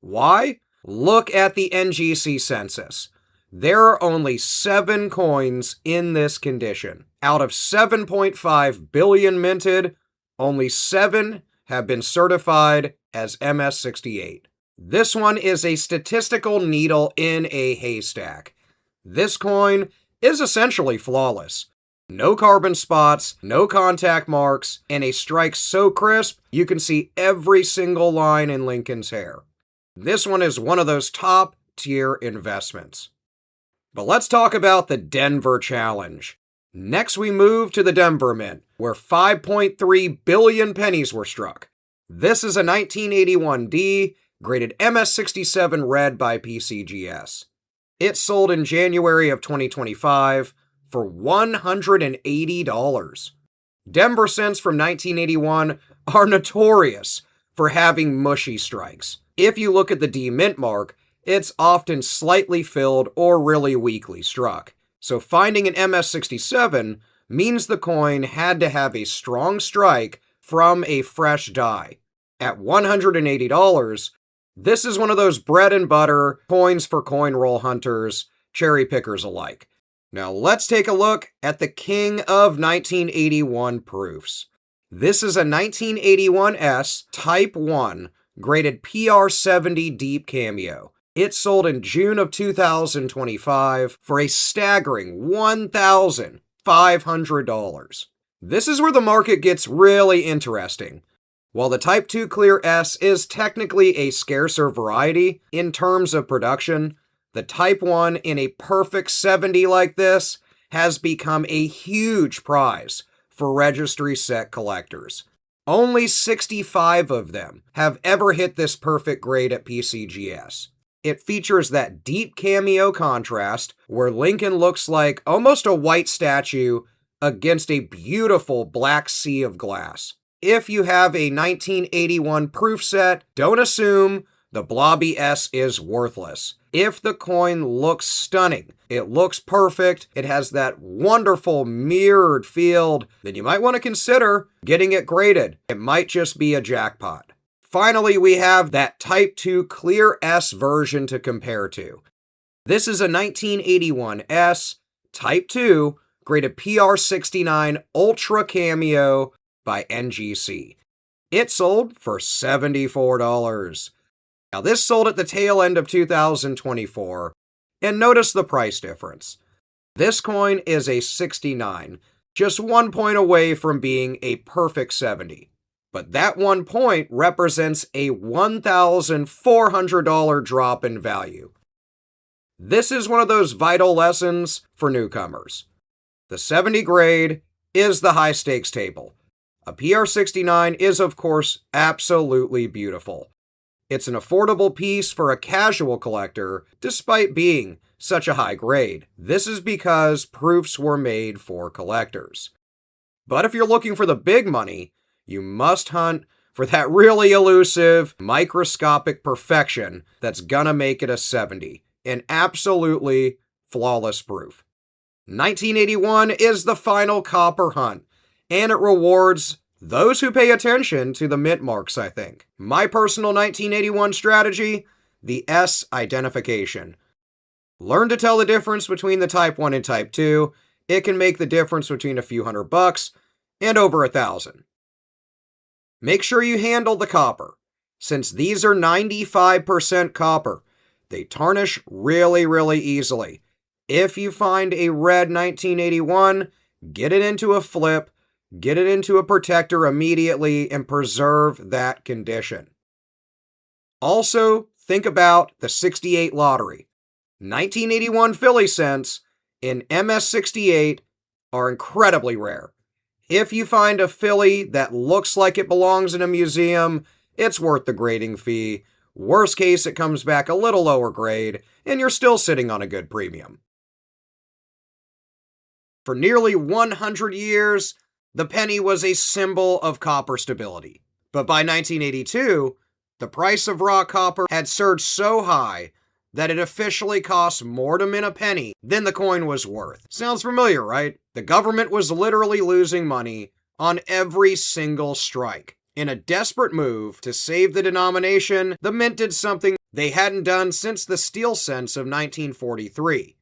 Why? Look at the NGC census. There are only 7 coins in this condition. Out of 7.5 billion minted, only 7 have been certified as MS68. This one is a statistical needle in a haystack. This coin is essentially flawless. No carbon spots, no contact marks, and a strike so crisp you can see every single line in Lincoln's hair. This one is one of those top tier investments. But let's talk about the Denver Challenge. Next we move to the Denver Mint, where 5.3 billion pennies were struck. This is a 1981D, graded MS67 red by PCGS. It sold in January of 2025 for $180. Denver cents from 1981 are notorious for having mushy strikes. If you look at the D mint mark, it's often slightly filled or really weakly struck. So finding an MS67 means the coin had to have a strong strike from a fresh die. At $180, this is one of those bread and butter coins for coin roll hunters, cherry pickers alike. Now let's take a look at the king of 1981 proofs. This is a 1981S Type 1 graded PR70 Deep Cameo. It sold in June of 2025 for a staggering $1,500. This is where the market gets really interesting. While the Type 2 Clear S is technically a scarcer variety in terms of production, the Type 1 in a perfect 70 like this has become a huge prize for registry set collectors. Only 65 of them have ever hit this perfect grade at PCGS. It features that deep cameo contrast where Lincoln looks like almost a white statue against a beautiful black sea of glass. If you have a 1981 proof set, don't assume the blobby S is worthless. If the coin looks stunning, it looks perfect, it has that wonderful mirrored field, then you might want to consider getting it graded. It might just be a jackpot. Finally, we have that Type 2 Clear S version to compare to. This is a 1981 S Type 2 graded PR69 Ultra Cameo by NGC. It sold for $74. Now this sold at the tail end of 2024, and notice the price difference. This coin is a 69, just 1 point away from being a perfect 70. But that 1 point represents a $1,400 drop in value. This is one of those vital lessons for newcomers. The 70 grade is the high stakes table. A PR69 is, of course, absolutely beautiful. It's an affordable piece for a casual collector, despite being such a high grade. This is because proofs were made for collectors. But if you're looking for the big money, you must hunt for that really elusive, microscopic perfection that's gonna make it a 70. An absolutely flawless proof. 1981 is the final copper hunt, and it rewards those who pay attention to the mint marks, I think. My personal 1981 strategy, the S identification. Learn to tell the difference between the Type 1 and Type 2. It can make the difference between a few $100 and over 1,000. Make sure you handle the copper. Since these are 95% copper, they tarnish really easily. If you find a red 1981, get it into a flip, get it into a protector immediately, and preserve that condition. Also, think about the 68 lottery. 1981 Philly cents in MS68 are incredibly rare. If you find a Philly that looks like it belongs in a museum, it's worth the grading fee. Worst case, it comes back a little lower grade, and you're still sitting on a good premium. For nearly 100 years, the penny was a symbol of copper stability. But by 1982, the price of raw copper had surged so high that it officially cost more to mint a penny than the coin was worth. Sounds familiar, right? The government was literally losing money on every single strike. In a desperate move to save the denomination, the mint did something they hadn't done since the steel cents of 1943.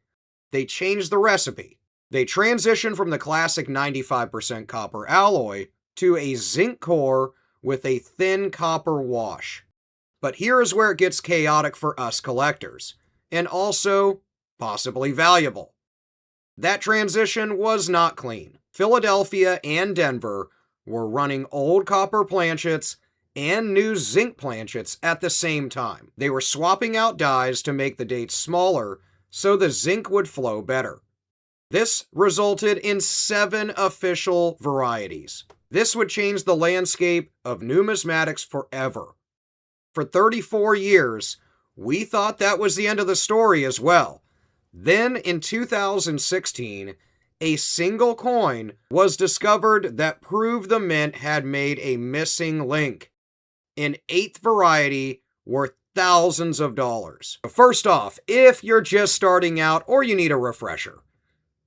They changed the recipe. They transitioned from the classic 95% copper alloy to a Zinc-Core with a thin copper wash. But here is where it gets chaotic for us collectors, and also possibly valuable. That transition was not clean. Philadelphia and Denver were running old copper planchets and new zinc planchets at the same time. They were swapping out dies to make the dates smaller so the zinc would flow better. This resulted in 7 official varieties. This would change the landscape of numismatics forever. For 34 years, we thought that was the end of the story as well. Then in 2016, a single coin was discovered that proved the mint had made a missing link. An 8th variety worth thousands of dollars. First off, if you're just starting out or you need a refresher,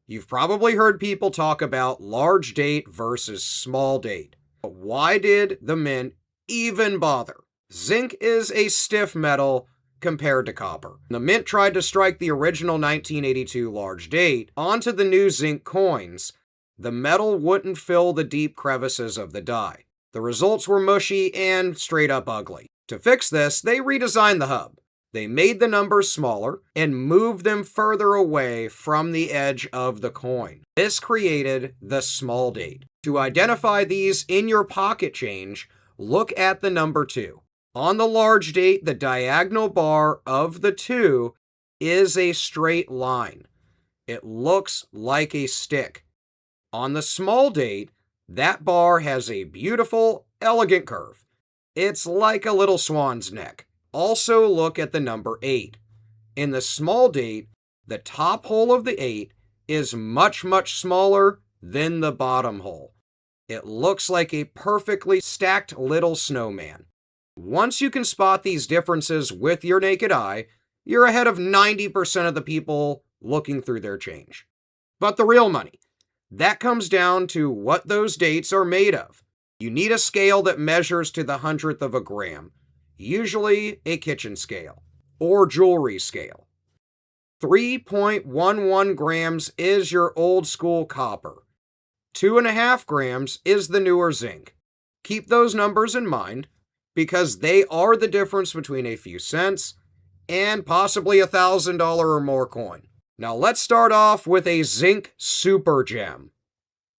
you've probably heard people talk about large date versus small date. But why did the mint even bother? Zinc is a stiff metal compared to copper. The mint tried to strike the original 1982 large date onto the new zinc coins. The metal wouldn't fill the deep crevices of the die. The results were mushy and straight up ugly. To fix this, they redesigned the hub. They made the numbers smaller and moved them further away from the edge of the coin. This created the small date. To identify these in your pocket change, look at the number 2. On the large date, the diagonal bar of the 2 is a straight line. It looks like a stick. On the small date, that bar has a beautiful, elegant curve. It's like a little swan's neck. Also look at the number 8. In the small date, the top hole of the 8 is much, much smaller than the bottom hole. It looks like a perfectly stacked little snowman. Once you can spot these differences with your naked eye, you're ahead of 90% of the people looking through their change. But the real money, that comes down to what those dates are made of. You need a scale that measures to the 100th of a gram, usually a kitchen scale or jewelry scale. 3.11 grams is your old school copper. 2.5 grams is the newer zinc. Keep those numbers in mind because they are the difference between a few cents and possibly $1,000 or more coin. Now let's start off with a zinc super gem.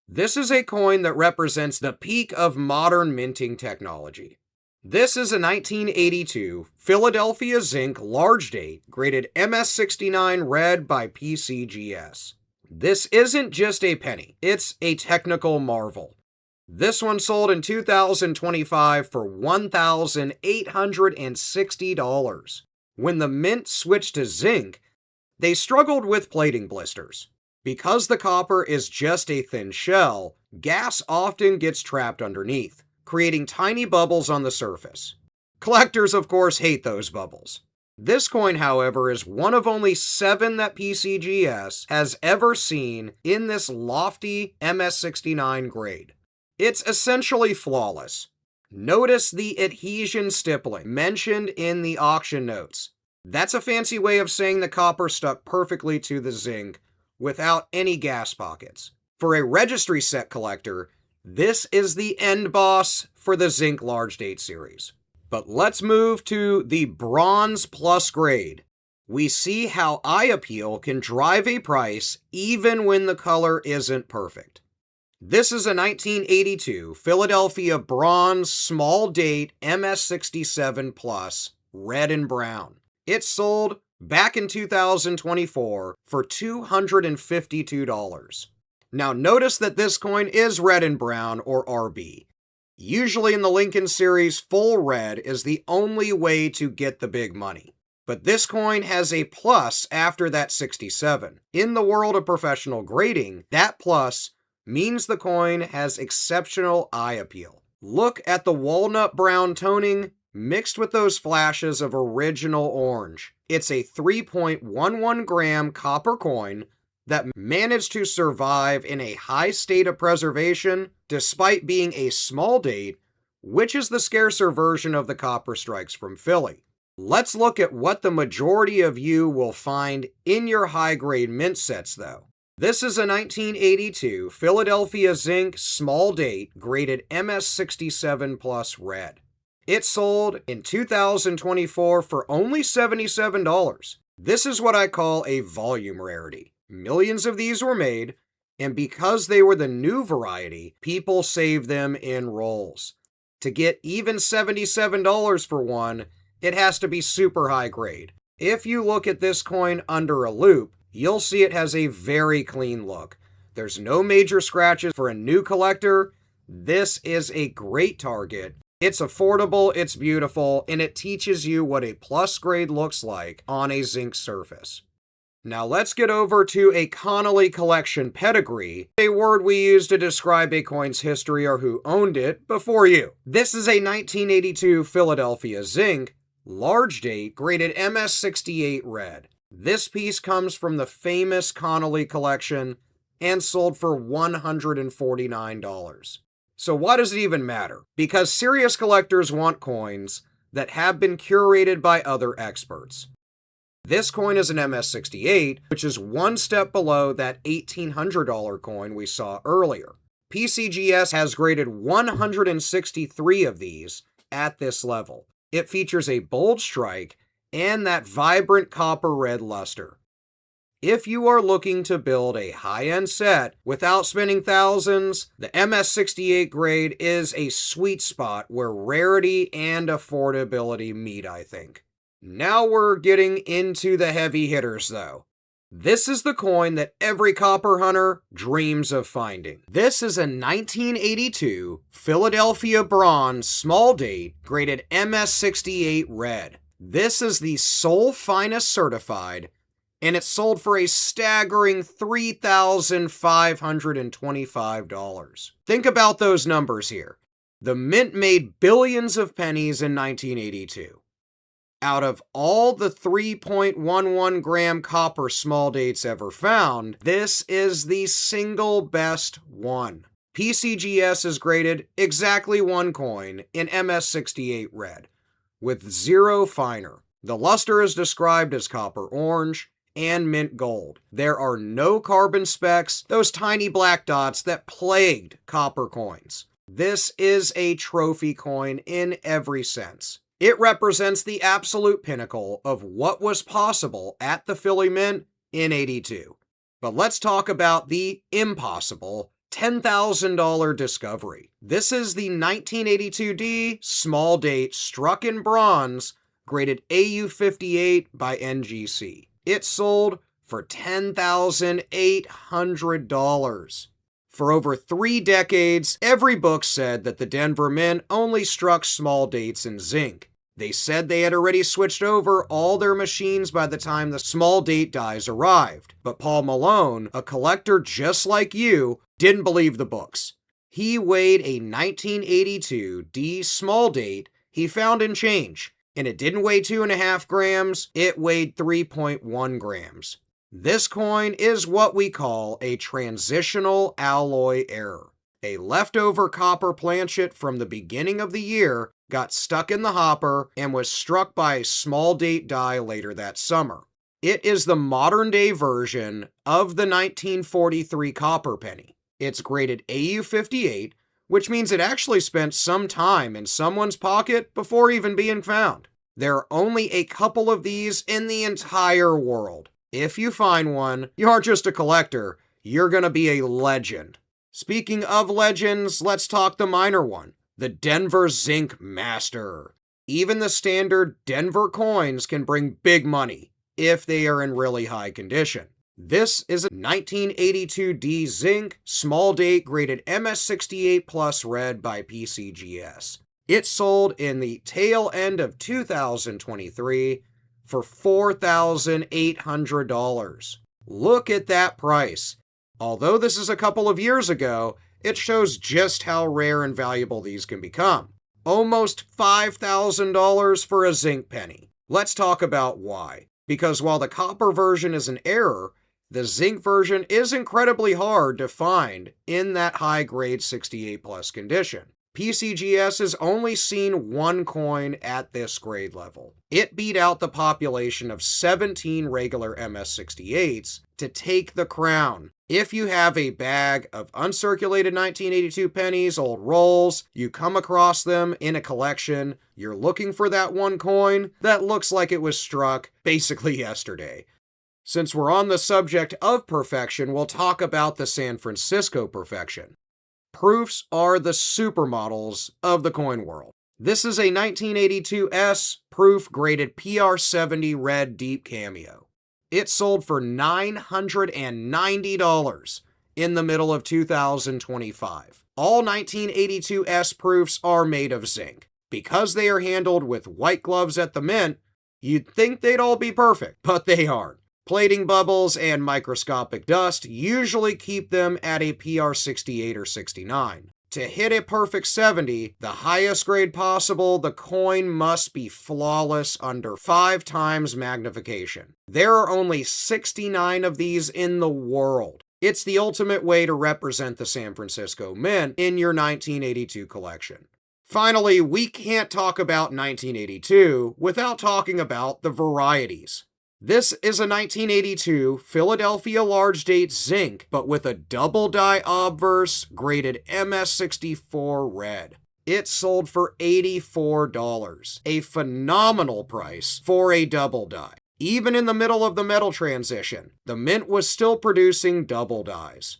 This is a coin that represents the peak of modern minting technology. This is a 1982 Philadelphia zinc large date graded MS69 red by PCGS. This isn't just a penny, it's a technical marvel. This one sold in 2025 for $1,860. When the mint switched to zinc, they struggled with plating blisters. Because the copper is just a thin shell, gas often gets trapped underneath, creating tiny bubbles on the surface. Collectors, of course, hate those bubbles. This coin, however, is one of only 7 that PCGS has ever seen in this lofty MS69 grade. It's essentially flawless. Notice the adhesion stippling mentioned in the auction notes. That's a fancy way of saying the copper stuck perfectly to the zinc without any gas pockets. For a registry set collector, this is the end boss for the zinc large date series. But let's move to the bronze plus grade. We see how eye appeal can drive a price even when the color isn't perfect. This is a 1982 Philadelphia bronze small date MS67 plus red and brown. It sold back in 2024 for $252. Now notice that this coin is red and brown or RB. Usually in the Lincoln series, full red is the only way to get the big money. But this coin has a plus after that 67. In the world of professional grading, that plus means the coin has exceptional eye appeal. Look at the walnut brown toning mixed with those flashes of original orange. It's a 3.11 gram copper coin that managed to survive in a high state of preservation despite being a small date, which is the scarcer version of the copper strikes from Philly. Let's look at what the majority of you will find in your high-grade mint sets, though. This is a 1982 Philadelphia zinc small date graded MS67 plus red. It sold in 2024 for only $77. This is what I call a volume rarity. Millions of these were made, and because they were the new variety, people saved them in rolls. To get even $77 for one, it has to be super high grade. If you look at this coin under a loupe, you'll see it has a very clean look. There's no major scratches for a new collector. This is a great target. It's affordable, it's beautiful, and it teaches you what a plus grade looks like on a zinc surface. Now let's get over to a Connolly collection pedigree, a word we use to describe a coin's history or who owned it before you. This is a 1982 Philadelphia zinc Large date, graded MS68 red. This piece comes from the famous Connolly collection and sold for $149. So why does it even matter? Because serious collectors want coins that have been curated by other experts. This coin is an MS68, which is one step below that $1,800 coin we saw earlier. PCGS has graded 163 of these at this level. It features a bold strike and that vibrant copper red luster. If you are looking to build a high-end set without spending thousands, the MS68 grade is a sweet spot where rarity and affordability meet, I think. Now we're getting into the heavy hitters, though. This is the coin that every copper hunter dreams of finding. This is a 1982 Philadelphia bronze small date graded MS68 red. This is the sole finest certified, and it sold for a staggering $3,525. Think about those numbers here. The mint made billions of pennies in 1982. Out of all the 3.11 gram copper small dates ever found, this is the single best one. PCGS is graded exactly one coin in MS68 red, with 0 finer. The luster is described as copper orange and mint gold. There are no carbon specks, those tiny black dots that plagued copper coins. This is a trophy coin in every sense. It represents the absolute pinnacle of what was possible at the Philly Mint in '82. But let's talk about the impossible $10,000 discovery. This is the 1982D small date struck in bronze, graded AU58 by NGC. It sold for $10,800. For over 3 decades, every book said that the Denver Mint only struck small dates in zinc. They said they had already switched over all their machines by the time the small date dies arrived. But Paul Malone, a collector just like you, didn't believe the books. He weighed a 1982 D small date he found in change, and it didn't weigh 2.5 grams, it weighed 3.1 grams. This coin is what we call a transitional alloy error. A leftover copper planchet from the beginning of the year got stuck in the hopper and was struck by a small date die later that summer. It is the modern day version of the 1943 copper penny. It's graded AU58, which means it actually spent some time in someone's pocket before even being found. There are only a couple of these in the entire world. If you find one, you aren't just a collector, you're gonna be a legend. Speaking of legends, let's talk the minor one, the Denver Zinc Master. Even the standard Denver coins can bring big money if they are in really high condition. This is a 1982D zinc small date graded MS68 plus red by PCGS. It sold in the tail end of 2023 for $4,800. Look at that price. Although this is a couple of years ago, it shows just how rare and valuable these can become. Almost $5,000 for a zinc penny. Let's talk about why. Because while the copper version is an error, the zinc version is incredibly hard to find in that high grade 68 plus condition. PCGS has only seen one coin at this grade level. It beat out the population of 17 regular MS68s to take the crown. If you have a bag of uncirculated 1982 pennies, old rolls, you come across them in a collection, you're looking for that one coin that looks like it was struck basically yesterday. Since we're on the subject of perfection, we'll talk about the San Francisco perfection. Proofs are the supermodels of the coin world. This is a 1982 S proof graded PR70 red deep cameo. It sold for $990 in the middle of 2025. All 1982 S proofs are made of zinc. Because they are handled with white gloves at the mint, you'd think they'd all be perfect, but they aren't. Plating bubbles and microscopic dust usually keep them at a PR68 or 69. To hit a perfect 70, the highest grade possible, the coin must be flawless under 5 times magnification. There are only 69 of these in the world. It's the ultimate way to represent the San Francisco Mint in your 1982 collection. Finally, we can't talk about 1982 without talking about the Varieties. This is a 1982 Philadelphia large date zinc, but with a double die obverse graded MS64 red. It sold for $84, a phenomenal price for a double die. Even in the middle of the metal transition, the Mint was still producing double dies.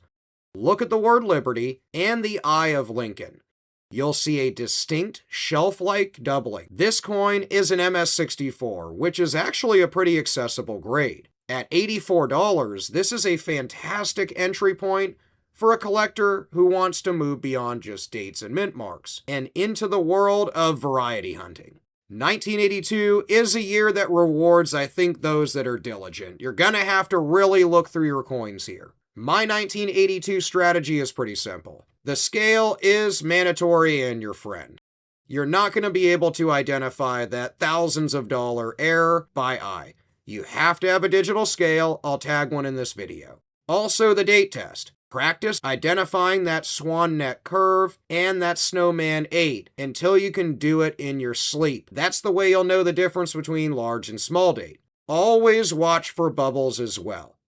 Look at the word Liberty and the Eye of Lincoln. You'll see a distinct shelf-like doubling. This coin is an MS64, which is actually a pretty accessible grade. At $84, this is a fantastic entry point for a collector who wants to move beyond just dates and mint marks and into the world of variety hunting. 1982 is a year that rewards, I think, those that are diligent. You're gonna have to really look through your coins here. My 1982 strategy is pretty simple. The scale is mandatory and your friend. You're not going to be able to identify that thousands of dollar error by eye. You have to have a digital scale. I'll tag one in this video. Also, the date test. Practice identifying that swan neck curve and that snowman 8 until you can do it in your sleep. That's the way you'll know the difference between large and small date. Always watch for bubbles as well.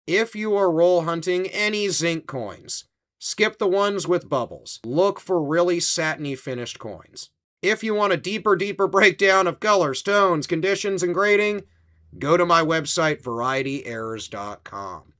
If you are roll hunting any zinc coins, skip the ones with bubbles. Look for really satiny finished coins. If you want a deeper breakdown of colors, tones, conditions, and grading, go to my website, VarietyErrors.com.